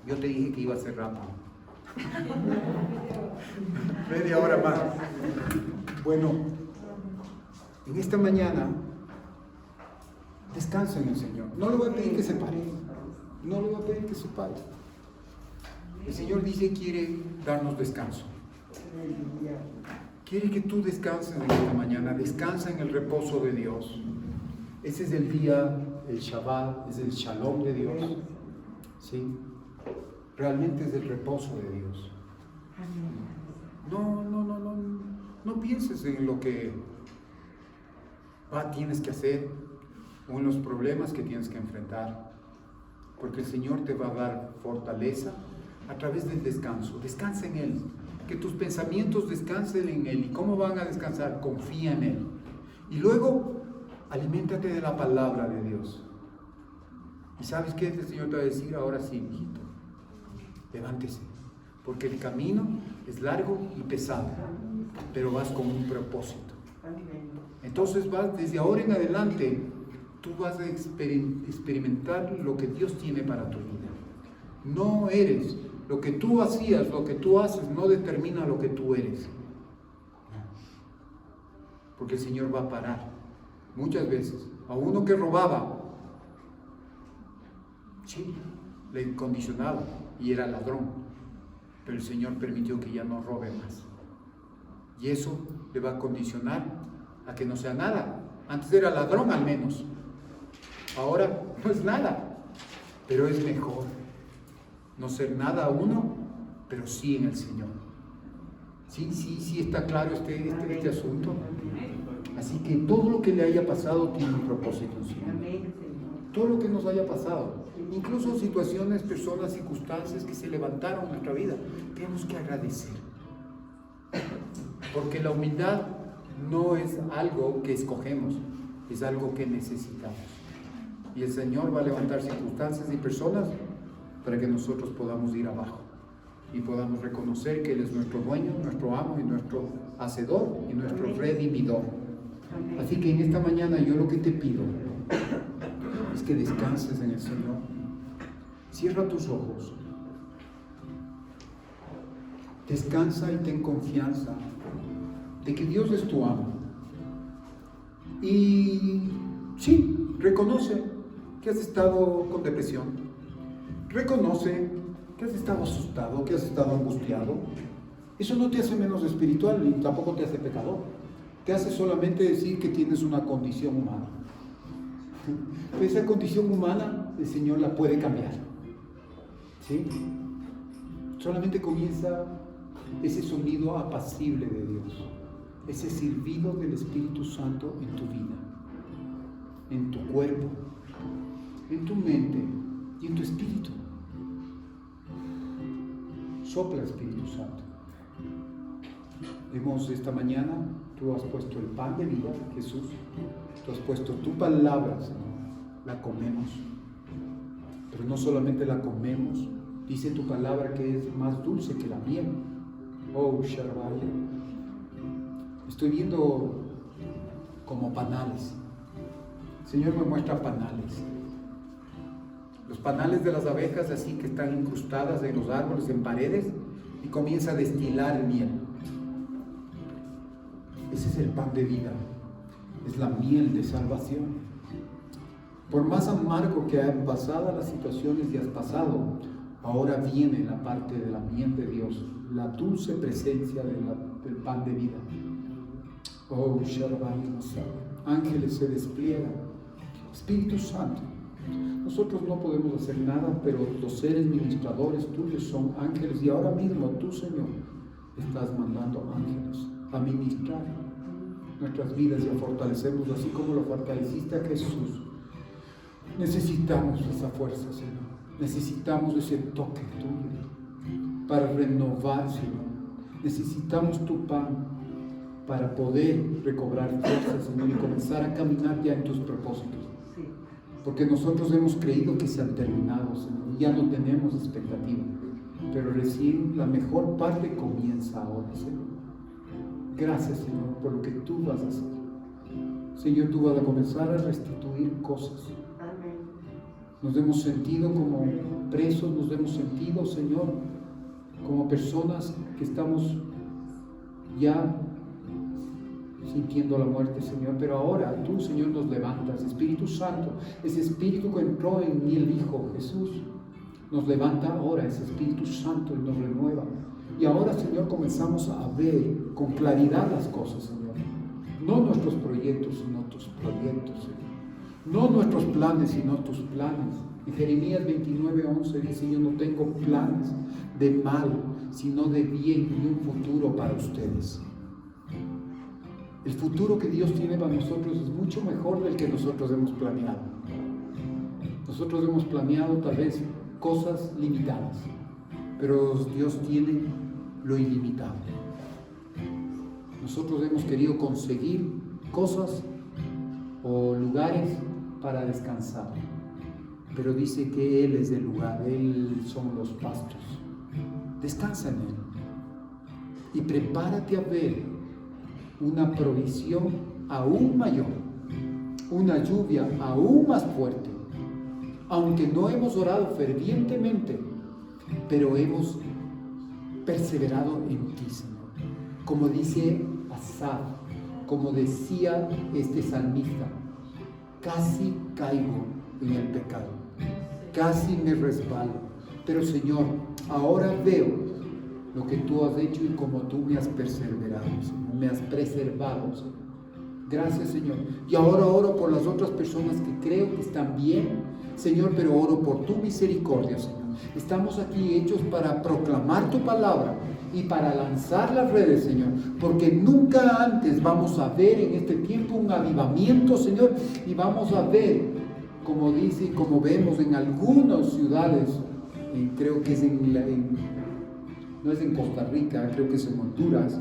yo te dije que iba a ser rápido. Media hora más. Bueno, en esta mañana, descansa en el Señor. No le voy a pedir que se pare. No le voy a pedir que se pare. El Señor dice que quiere darnos descanso. Quiere que tú descanses en esta mañana. Descansa en el reposo de Dios. Ese es el día, el Shabbat, es el Shalom de Dios. ¿Sí? Realmente es el reposo de Dios. No pienses en lo que tienes que hacer o en los problemas que tienes que enfrentar, porque el Señor te va a dar fortaleza a través del descanso. Descansa en Él, que tus pensamientos descansen en Él. ¿Y cómo van a descansar? Confía en Él. Y luego, aliméntate de la palabra de Dios. ¿Y sabes qué? El Señor te va a decir, ahora sí, hijito, levántese, porque el camino es largo y pesado, pero vas con un propósito. Entonces vas, desde ahora en adelante, tú vas a experimentar lo que Dios tiene para tu vida. No eres lo que tú hacías, lo que tú haces no determina lo que tú eres. Porque el Señor va a parar muchas veces a uno que robaba, sí, le condicionaba y era ladrón, pero el Señor permitió que ya no robe más. Y eso le va a condicionar a que no sea nada. Antes era ladrón al menos. Ahora no es nada, pero es mejor no ser nada a uno, pero sí en el Señor. Sí, está claro este asunto. Así que todo lo que le haya pasado tiene un propósito en sí. Todo lo que nos haya pasado, incluso situaciones, personas, circunstancias que se levantaron en nuestra vida, tenemos que agradecer. Porque la humildad no es algo que escogemos, es algo que necesitamos. Y el Señor va a levantar circunstancias y personas para que nosotros podamos ir abajo y podamos reconocer que Él es nuestro dueño, nuestro amo y nuestro hacedor y nuestro redimidor. Así que en esta mañana yo lo que te pido es que descanses en el Señor. Cierra tus ojos. Descansa y ten confianza de que Dios es tu amo. Y sí, reconoce que has estado con depresión. Reconoce que has estado asustado, que has estado angustiado. Eso no te hace menos espiritual ni tampoco te hace pecador. te hace solamente decir que tienes una condición humana. Pero esa condición humana el Señor la puede cambiar. ¿Sí? Solamente comienza ese sonido apacible de Dios, ese silbido del Espíritu Santo en tu vida, en tu cuerpo, en tu mente y en tu espíritu. Sopla, Espíritu Santo. Vemos esta mañana, tú has puesto el pan de vida, Jesús. Tú has puesto tu palabra, Señor. La comemos. Pero no solamente la comemos, dice tu palabra que es más dulce que la miel. Oh, Sharvaya. Estoy viendo como panales. El Señor me muestra panales. Los panales de las abejas así que están incrustadas en los árboles, en paredes, y comienza a destilar miel. Ese es el pan de vida, es la miel de salvación. Por más amargo que hayan pasado las situaciones que has pasado, ahora viene la parte de la miel de Dios, la dulce presencia del pan de vida. Oh, Sharvaya, ángeles se despliegan. Espíritu Santo, nosotros no podemos hacer nada, pero los seres ministradores tuyos son ángeles, y ahora mismo tú, Señor, estás mandando ángeles a ministrar nuestras vidas y a fortalecernos, así como lo fortaleciste a Jesús. Necesitamos esa fuerza, Señor. Necesitamos ese toque tuyo para renovar, Señor. Necesitamos tu pan para poder recobrar fuerza, Señor, y comenzar a caminar ya en tus propósitos. Porque nosotros hemos creído que se han terminado, Señor, y ya no tenemos expectativa. Pero recién la mejor parte comienza ahora, Señor. Gracias, Señor, por lo que tú vas a hacer. Señor, tú vas a comenzar a restituir cosas. Amén. Nos hemos sentido como presos, nos hemos sentido, Señor, como personas que estamos ya sintiendo la muerte, Señor, pero ahora tú, Señor, nos levantas. Espíritu Santo, ese Espíritu que entró en mí, el Hijo Jesús, nos levanta ahora, ese Espíritu Santo, y nos renueva. Y ahora, Señor, comenzamos a ver con claridad las cosas, Señor. No nuestros proyectos, sino tus proyectos, Señor. No nuestros planes, sino tus planes. En Jeremías 29:11 dice: yo no tengo planes de mal, sino de bien y un futuro para ustedes. El futuro que Dios tiene para nosotros es mucho mejor del que nosotros hemos planeado. Nosotros hemos planeado tal vez cosas limitadas, pero Dios tiene lo ilimitado. Nosotros hemos querido conseguir cosas o lugares para descansar, pero dice que Él es el lugar, Él son los pastos. Descansa en Él y prepárate a ver una provisión aún mayor, una lluvia aún más fuerte. Aunque no hemos orado fervientemente, pero hemos perseverado en ti, Señor. Como dice Asaf, como decía este salmista: casi caigo en el pecado, casi me resbalo, pero Señor, ahora veo lo que tú has hecho y como tú me has perseverado, Señor, me has preservado, Señor. Gracias, Señor. Y ahora oro por las otras personas que creo que están bien, Señor, pero oro por tu misericordia, Señor. Estamos aquí hechos para proclamar tu palabra y para lanzar las redes, Señor, porque nunca antes vamos a ver en este tiempo un avivamiento, Señor, y vamos a ver, como dice y como vemos en algunas ciudades, y creo que es no es en Costa Rica, creo que es en Honduras,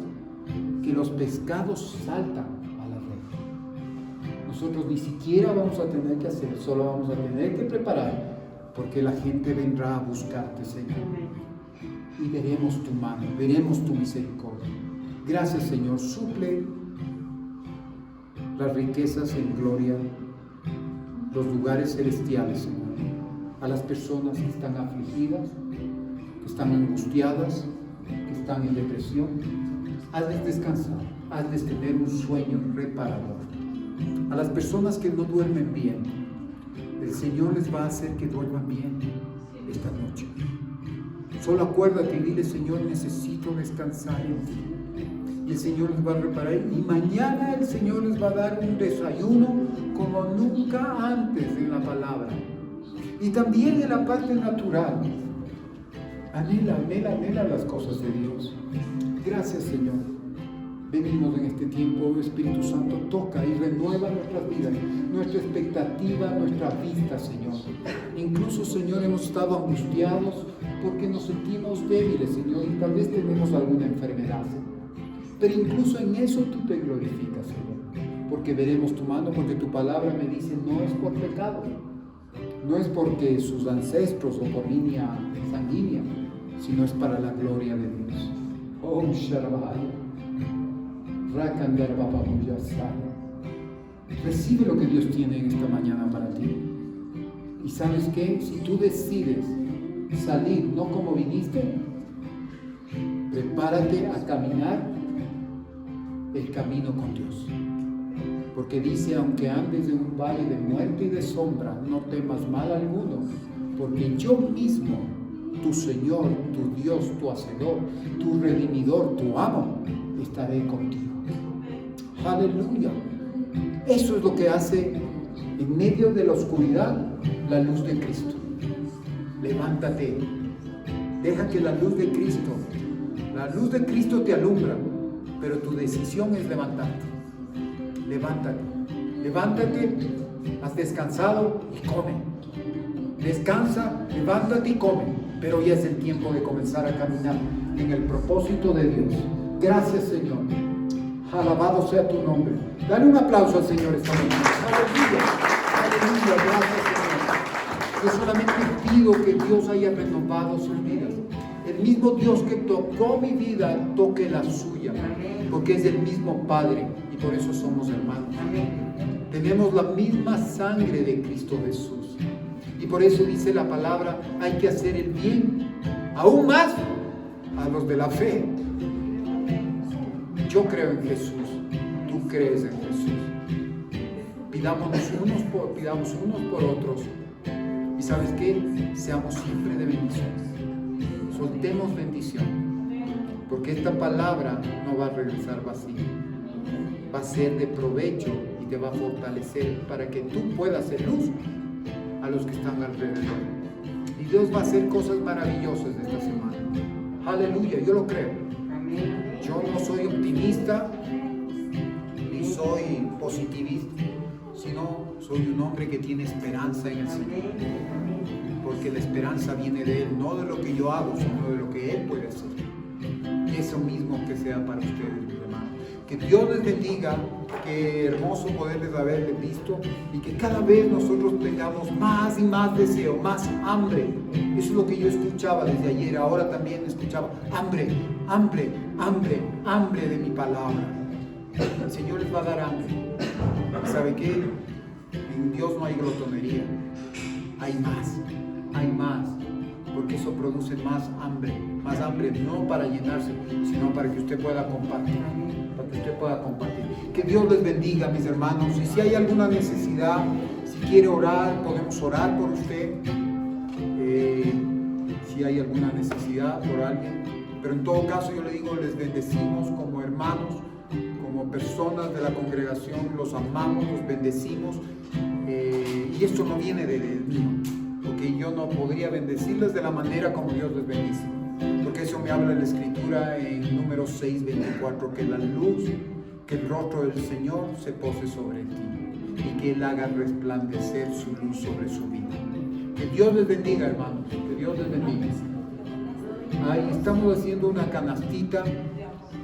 que los pescados saltan a la red. Nosotros ni siquiera vamos a tener que hacer, solo vamos a tener que preparar, porque la gente vendrá a buscarte, Señor. Y veremos tu mano, veremos tu misericordia. Gracias, Señor. Suple las riquezas en gloria, los lugares celestiales, Señor, a las personas que están afligidas, que están angustiadas, que están en depresión. Hazles descansar, hazles tener un sueño reparador. A las personas que no duermen bien, el Señor les va a hacer que duerman bien esta noche. Solo acuérdate y dile: Señor, necesito descansar en ti. Y el Señor les va a reparar. Y mañana el Señor les va a dar un desayuno como nunca antes en la palabra. Y también en la parte natural. Anhela las cosas de Dios. Gracias, Señor. Venimos en este tiempo, Espíritu Santo, toca y renueva nuestras vidas, nuestra expectativa, nuestra vista, Señor. Incluso, Señor, hemos estado angustiados porque nos sentimos débiles, Señor, y tal vez tenemos alguna enfermedad. Pero incluso en eso tú te glorificas, Señor, porque veremos tu mano, porque tu palabra me dice, no es por pecado, no es porque sus ancestros o por línea sanguínea, sino es para la gloria de Dios. Oh, Sharabaya. Recibe lo que Dios tiene en esta mañana para ti. Y ¿sabes qué? Si tú decides salir no como viniste, prepárate a caminar el camino con Dios. Porque dice, aunque andes en un valle de muerte y de sombra, no temas mal alguno, porque yo mismo, tu Señor, tu Dios, tu Hacedor, tu Redimidor, tu amo, estaré contigo. Aleluya. Eso es lo que hace en medio de la oscuridad la luz de Cristo. Levántate. Deja que la luz de Cristo te alumbra, pero tu decisión es levantarte. Levántate. Has descansado y come. Descansa, levántate y come. Pero ya es el tiempo de comenzar a caminar en el propósito de Dios. Gracias, Señor. Alabado sea tu nombre. Dale un aplauso al Señor esta mañana. Aleluya, gracias, Señor. Yo solamente pido que Dios haya renovado sus vidas. El mismo Dios que tocó mi vida, toque la suya. Porque es el mismo Padre y por eso somos hermanos. Tenemos la misma sangre de Cristo Jesús. Y por eso dice la palabra, hay que hacer el bien. Aún más a los de la fe. Yo creo en Jesús, tú crees en Jesús. Pidamos unos por otros. Y ¿sabes qué? Seamos siempre de bendición. Soltemos bendición. Porque esta palabra no va a regresar vacía. Va a ser de provecho y te va a fortalecer para que tú puedas ser luz a los que están alrededor. Y Dios va a hacer cosas maravillosas esta semana. Aleluya, yo lo creo. Yo no soy optimista ni soy positivista, sino soy un hombre que tiene esperanza en el Señor. Porque la esperanza viene de Él, no de lo que yo hago, sino de lo que Él puede hacer. Eso mismo que sea para ustedes, mis hermanos. Que Dios les bendiga, que hermoso poderles haberles visto y que cada vez nosotros tengamos más y más deseo, más hambre. Eso es lo que yo escuchaba desde ayer, ahora también escuchaba hambre de mi palabra. El Señor les va a dar hambre. ¿Sabe qué? En Dios no hay glotonería, hay más, porque eso produce más hambre no para llenarse, sino para que usted pueda compartir. Que Dios les bendiga, mis hermanos. Y si hay alguna necesidad, si quiere orar, podemos orar por usted. Si hay alguna necesidad por alguien. Pero en todo caso yo le digo, les bendecimos como hermanos, como personas de la congregación, los amamos, los bendecimos. Y esto no viene de mí, porque yo no podría bendecirles de la manera como Dios les bendice. Porque eso me habla en la Escritura en Números 6:24, que la luz, que el rostro del Señor se pose sobre ti y que Él haga resplandecer su luz sobre su vida. Que Dios les bendiga, hermanos, que Dios les bendiga. Ahí estamos haciendo una canastita.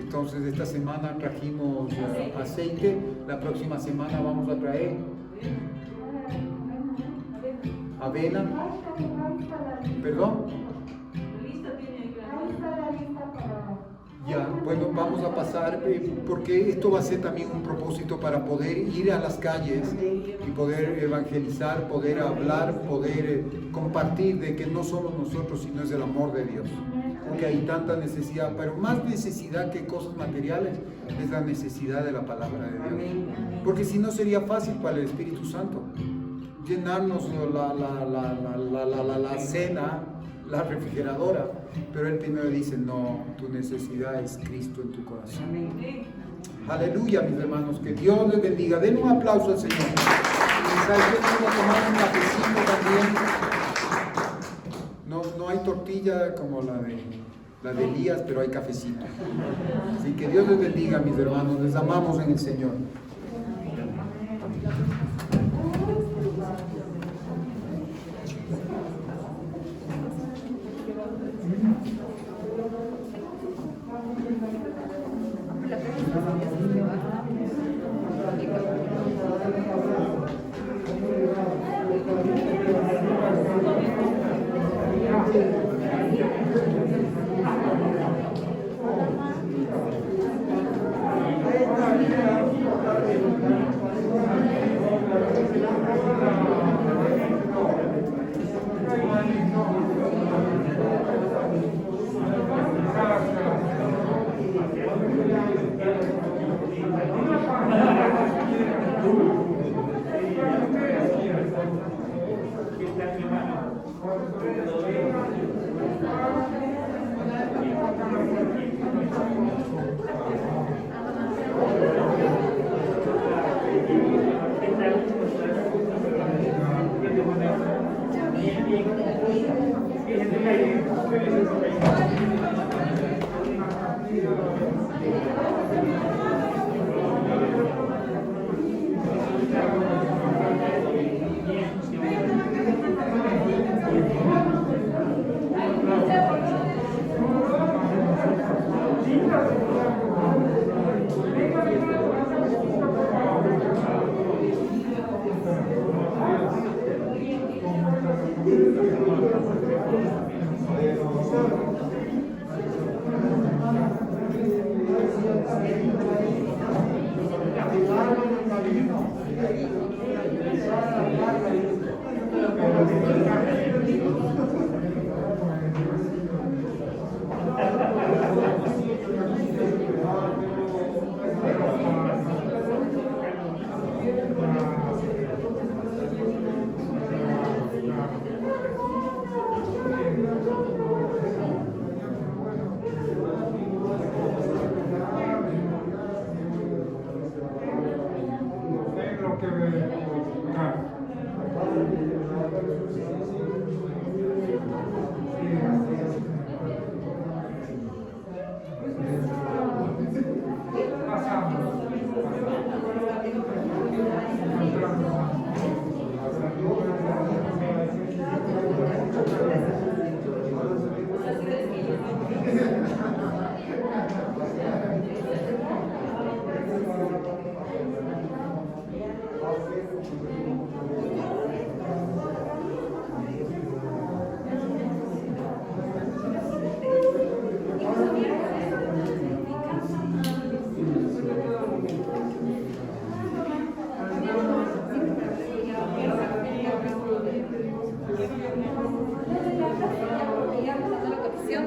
Entonces esta semana trajimos aceite, la próxima semana vamos a traer avena. ¿Perdón? Ya, bueno, vamos a pasar porque esto va a ser también un propósito para poder ir a las calles y poder evangelizar, poder hablar, poder compartir de que no somos nosotros, sino es el amor de Dios. Porque hay tanta necesidad, pero más necesidad que cosas materiales es la necesidad de la palabra de Dios. Porque si no sería fácil para el Espíritu Santo llenarnos la cena, la refrigeradora, pero Él primero dice, no, tu necesidad es Cristo en tu corazón. Aleluya, mis hermanos, que Dios les bendiga. Den un aplauso al Señor. Y ¿sabes qué? Vamos a tomar un cafecito también. No hay tortilla como la de Elías, pero hay cafecito. Así que Dios les bendiga, mis hermanos. Les amamos en el Señor.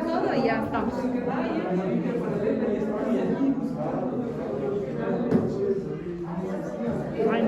Todo y ya estamos.